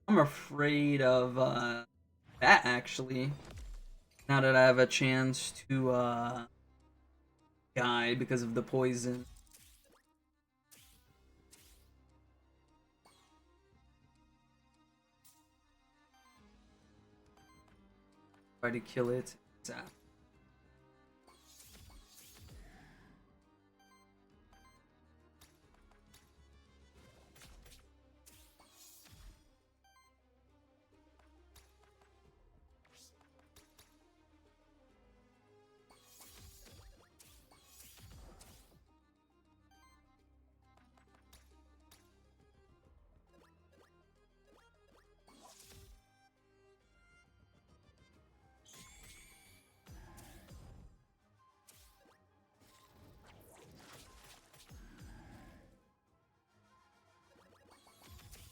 I'm afraid of that actually. Now that I have a chance to die because of the poison. Try to kill it. Zap.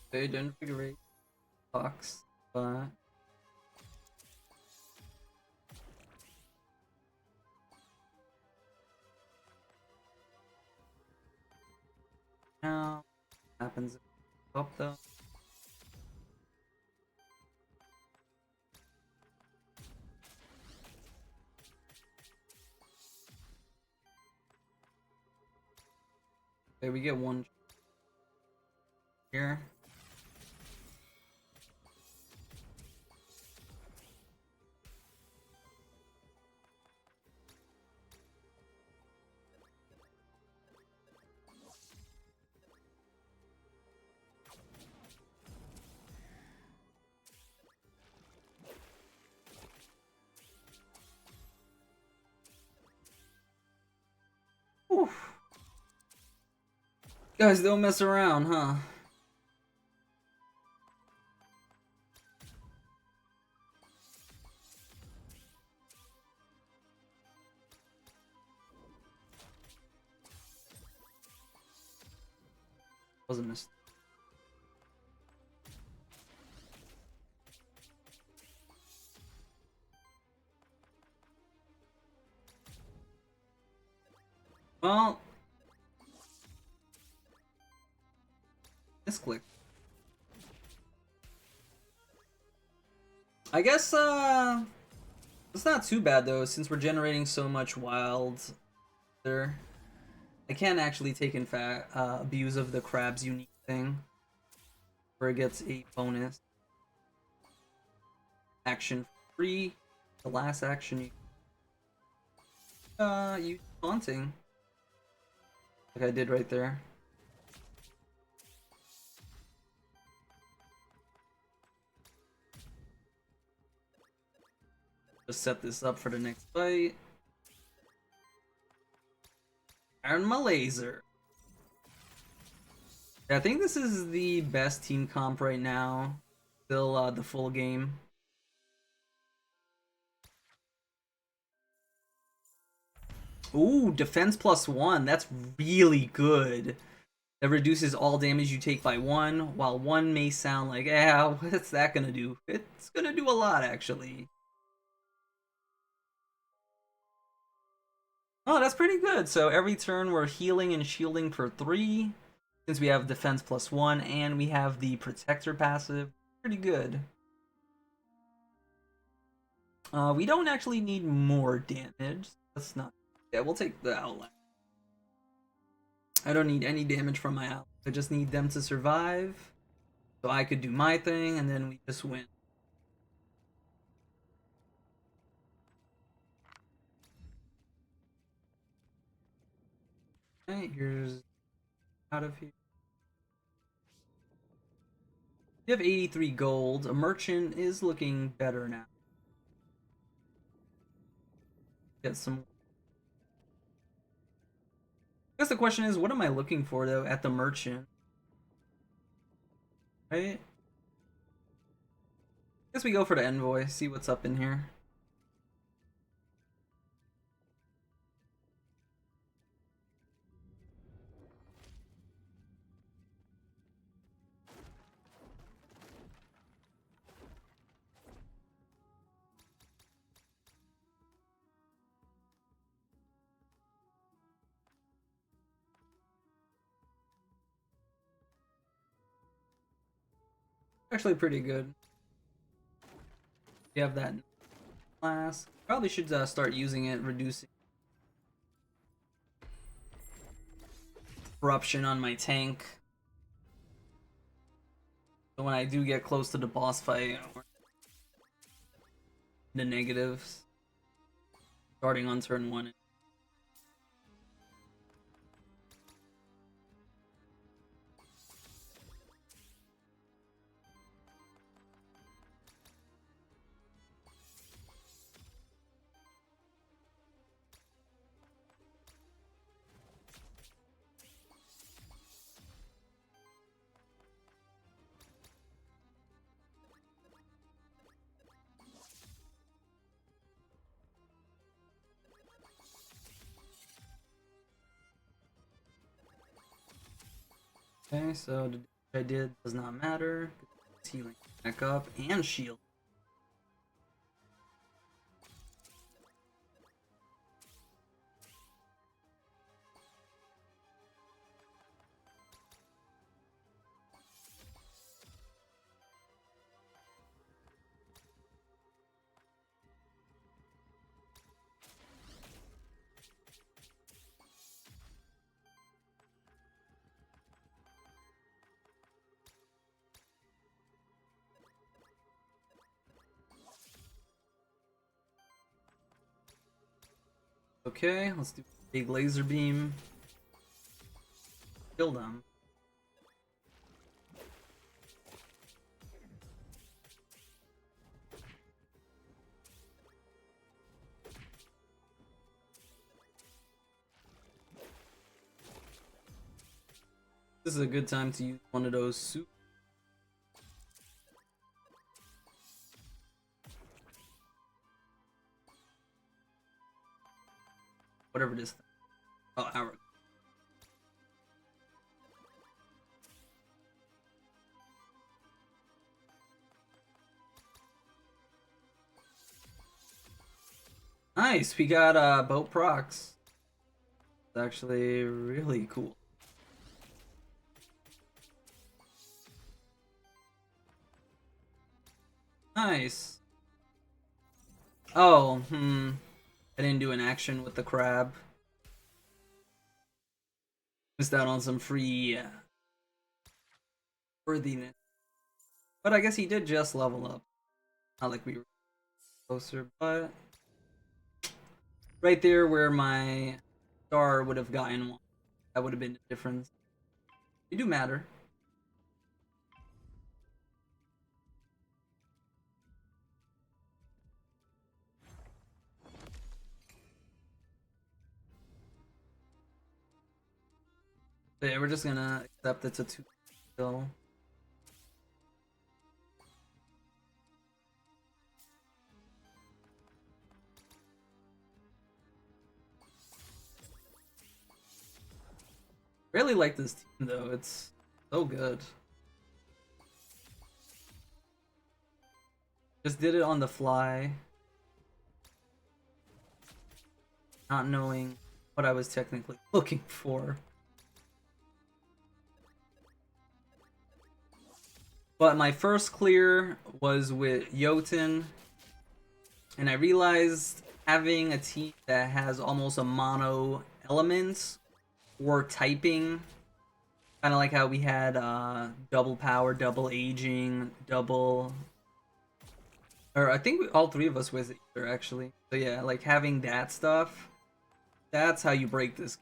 They didn't figure it. Box, but now happens up though. Okay, we get one here. Oof. Guys don't mess around, huh? Was a mistake. Well, misclick. I guess it's not too bad though, since we're generating so much wild there. I can actually take in fact abuse of the crab's unique thing, where it gets a bonus action free. The last action you taunting, like I did right there. Just set this up for the next fight. Iron my laser. Yeah, I think this is the best team comp right now. Still the full game. Ooh, defense +1. That's really good. That reduces all damage you take by 1. While 1 may sound like, what's that gonna do? It's gonna do a lot, actually. Oh, that's pretty good. So every turn we're healing and shielding for 3. Since we have defense +1 and we have the protector passive. Pretty good. We don't actually need more damage. That's not... Yeah, we'll take the outlet. I don't need any damage from my allies. I just need them to survive, so I could do my thing, and then we just win. Okay, here's out of here. You have 83 gold. A merchant is looking better now. Get some. I guess the question is, what am I looking for though at the merchant? Right? I guess we go for the envoy. See what's up in here. Actually, pretty good. You have that class. Probably should start using it, reducing corruption on my tank. So when I do get close to the boss fight, the negatives, starting on turn 1. Okay, so the damage I did does not matter. It's healing back up and shield. Okay, let's do big laser beam. Kill them. This is a good time to use one of those soup. Whatever this thing. Oh, hour. Nice, we got boat procs. It's actually really cool. Nice. Oh, I didn't do an action with the crab. Missed out on some free worthiness. But I guess he did just level up. Not like we were closer, but right there where my star would have gotten one. That would have been the difference. They do matter. But yeah, we're just gonna accept it's a 2 kill. Really like this team though, it's so good. Just did it on the fly. Not knowing what I was technically looking for. But my first clear was with Jotun, and I realized having a team that has almost a mono element or typing. Kind of like how we had double power, double aging, double... Or I think all three of us with Aether, actually. So yeah, like having that stuff, that's how you break this.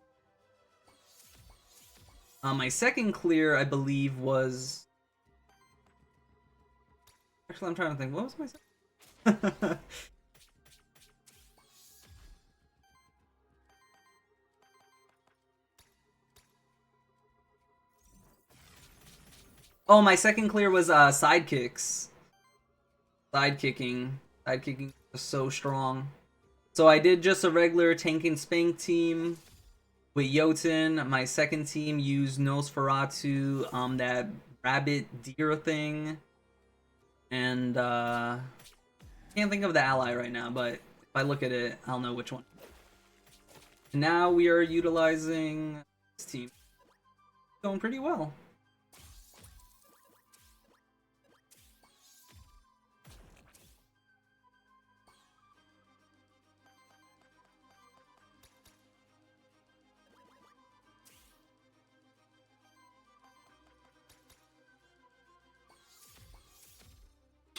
My second clear, I believe, was... Actually, I'm trying to think. What was my second? Oh, my second clear was sidekicks. Sidekicking. Sidekicking was so strong. So I did just a regular tank and spank team with Jotun. My second team used Nosferatu, that rabbit deer thing. And can't think of the ally right now, but if I look at it, I'll know which one. And now we are utilizing this team. Going pretty well.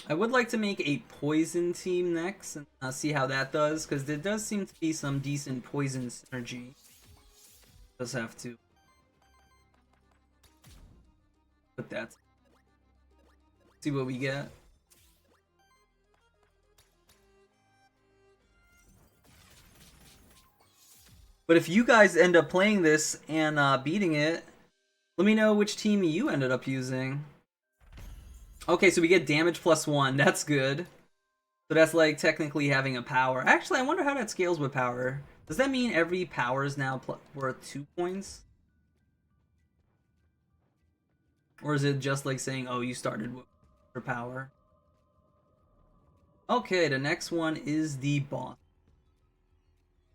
I would like to make a poison team next and see how that does, because there does seem to be some decent poison synergy. Just have to put that. See what we get. But if you guys end up playing this and beating it, let me know which team you ended up using. Okay, so we get damage +1. That's good. So that's like technically having a power. Actually, I wonder how that scales with power. Does that mean every power is now worth 2 points? Or is it just like saying, oh, you started with for power? Okay, the next one is the boss.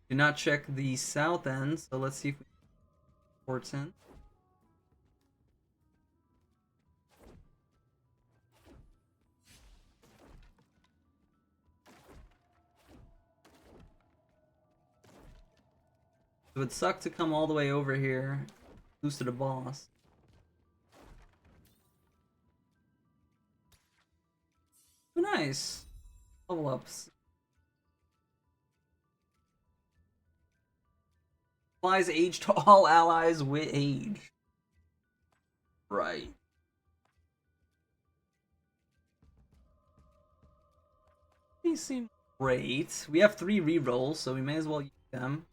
Do not check the south end, so let's see if we can important. It would suck to come all the way over here, lose to the boss. Oh, nice. Level ups. Applies age to all allies with age. Right. These seem great. We have 3 rerolls, so we may as well use them.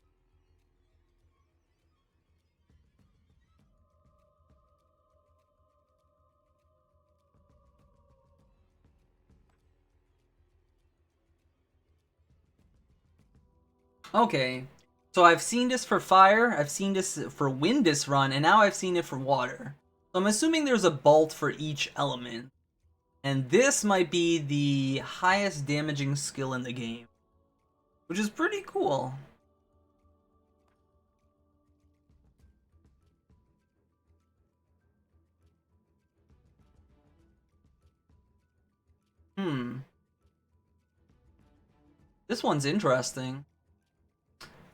Okay, so I've seen this for fire, I've seen this for wind this run, and now I've seen it for water. So I'm assuming there's a bolt for each element. And this might be the highest damaging skill in the game, which is pretty cool. This one's interesting.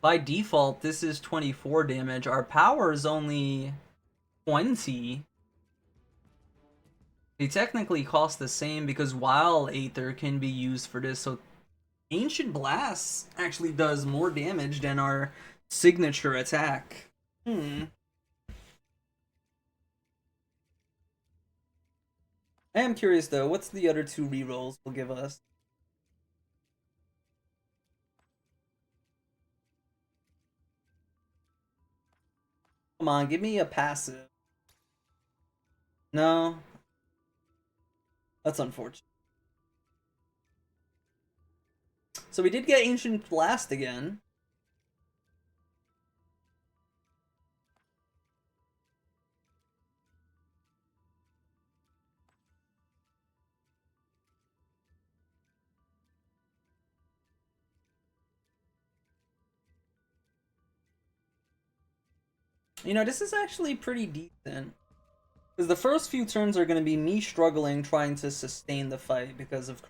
By default, this is 24 damage. Our power is only 20. They technically cost the same because Wild Aether can be used for this, so Ancient Blast actually does more damage than our signature attack. I am curious though, what's the other 2 rerolls will give us? Come on, give me a passive. No. That's unfortunate. So we did get Ancient Blast again. You know, this is actually pretty decent. Because the first few turns are going to be me struggling trying to sustain the fight because of...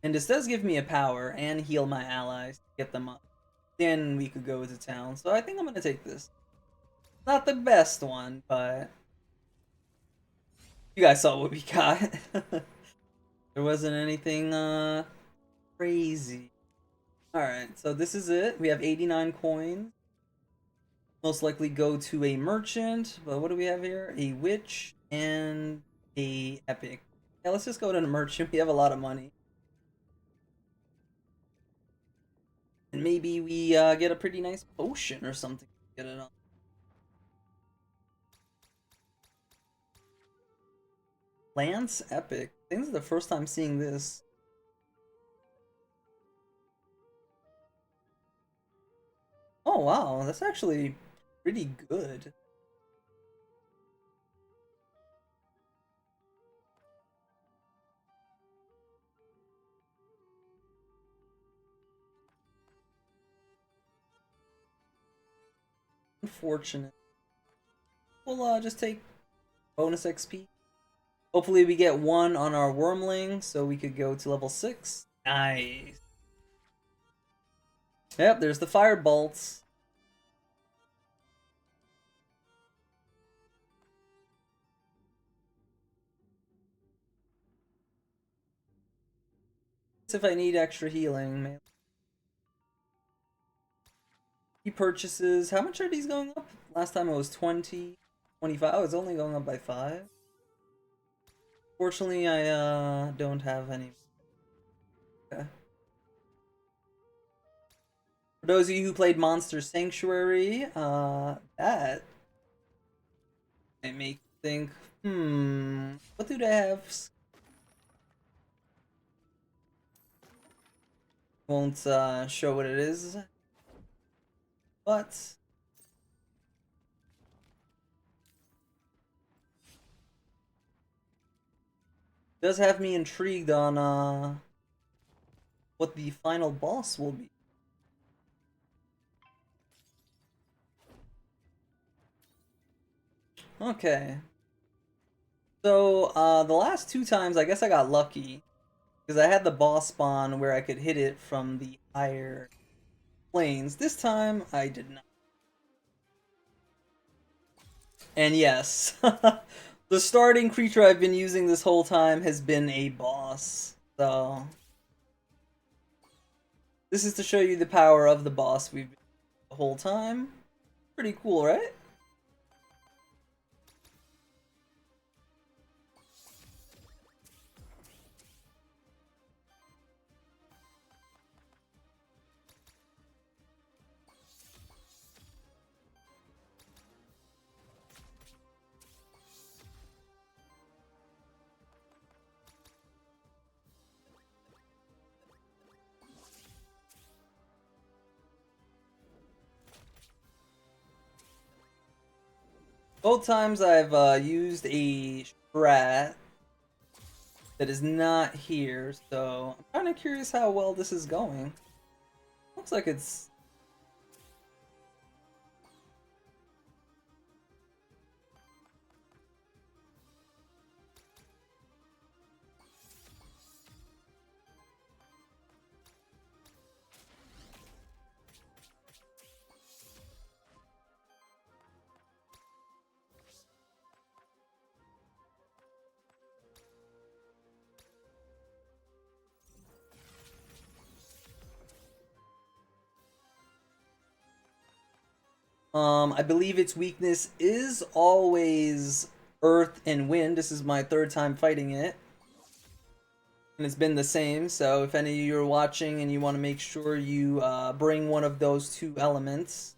And this does give me a power and heal my allies to get them up. then we could go to town. So I think I'm gonna take this. Not the best one, but you guys saw what we got. There wasn't anything crazy. Alright, so this is it. We have 89 coins. Most likely go to a merchant, but what do we have here? A witch and a epic. Yeah, let's just go to the merchant. We have a lot of money. And maybe we get a pretty nice potion or something to get it on. Lance epic. I think this is the first time seeing this. Oh wow, that's actually pretty good. Unfortunate. We'll just take bonus XP. Hopefully we get one on our wormling so we could go to level 6. Nice. Yep, there's the fire bolts. If I need extra healing, man. He purchases. How much are these going up? Last time it was 20, 25. It's only going up by 5. Fortunately, I don't have any. Okay. For those of you who played Monster Sanctuary, that might make you think, what do they have? Won't show what it is, but does have me intrigued on what the final boss will be. Okay. So, the last 2 times, I guess I got lucky. Because I had the boss spawn where I could hit it from the higher planes. This time, I did not. And yes, the starting creature I've been using this whole time has been a boss. So, this is to show you the power of the boss we've been the whole time. Pretty cool, right? Both times I've used a strat that is not here, so I'm kind of curious how well this is going. Looks like it's... I believe its weakness is always earth and wind. This is my 3rd time fighting it. And it's been the same, so if any of you are watching and you want to make sure you bring one of those 2 elements,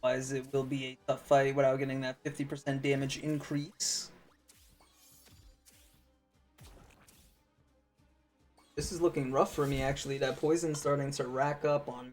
otherwise it will be a tough fight without getting that 50% damage increase. This is looking rough for me, actually. That poison's starting to rack up on me.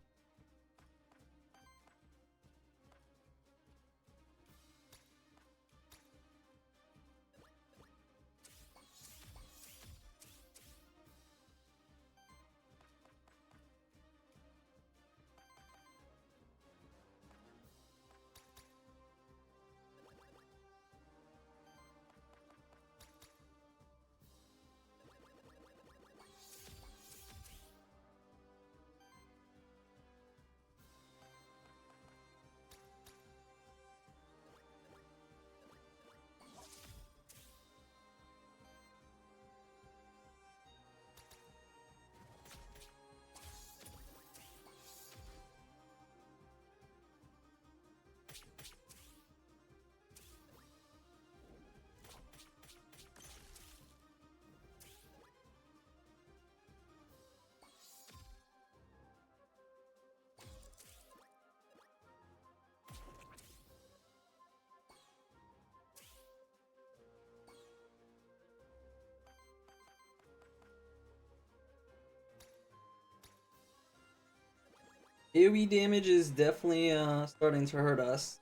AoE damage is definitely starting to hurt us.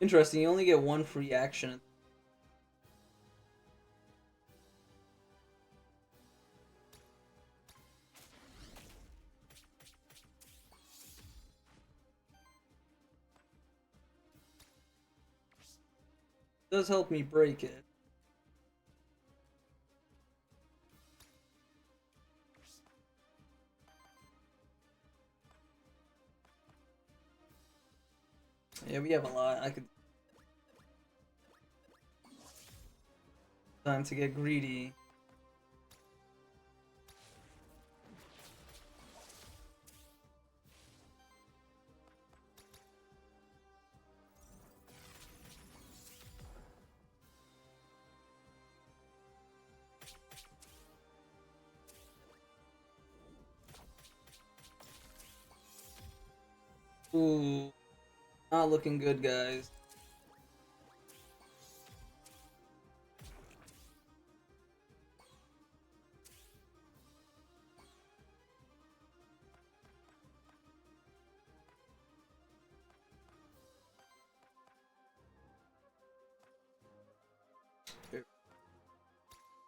Interesting, you only get one free action. It does help me break it. Yeah, we have a lot. I could. Time to get greedy. Ooh, not looking good, guys.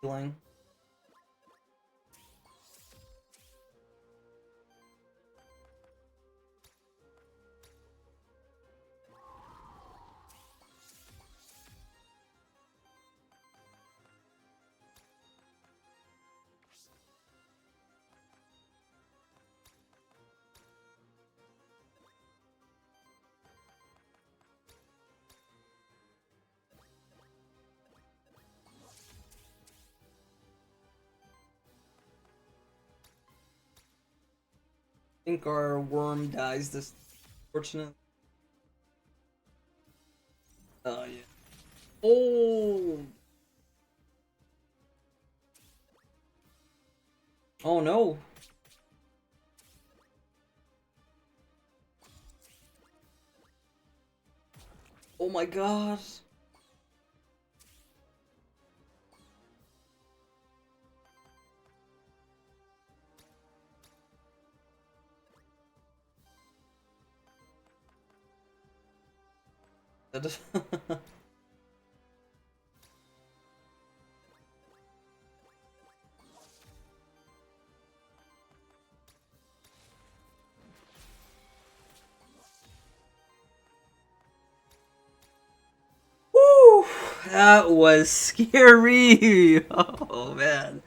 Healing. I think our worm dies this. Fortunately. Oh yeah. Oh. Oh no. Oh my god. Woo! That was scary. Oh man.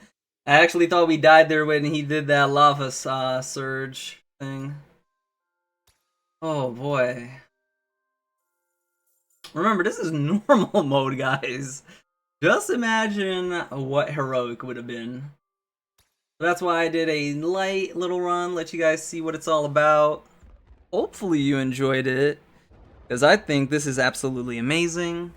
I actually thought we died there when he did that lava surge thing. Oh boy. Remember, this is normal mode, guys. Just imagine what heroic would have been. That's why I did a light little run, let you guys see what it's all about. Hopefully you enjoyed it, because I think this is absolutely amazing.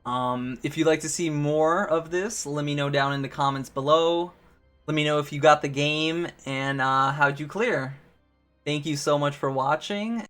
If you'd like to see more of this, let me know down in the comments below. Let me know if you got the game and how'd you clear. Thank you so much for watching.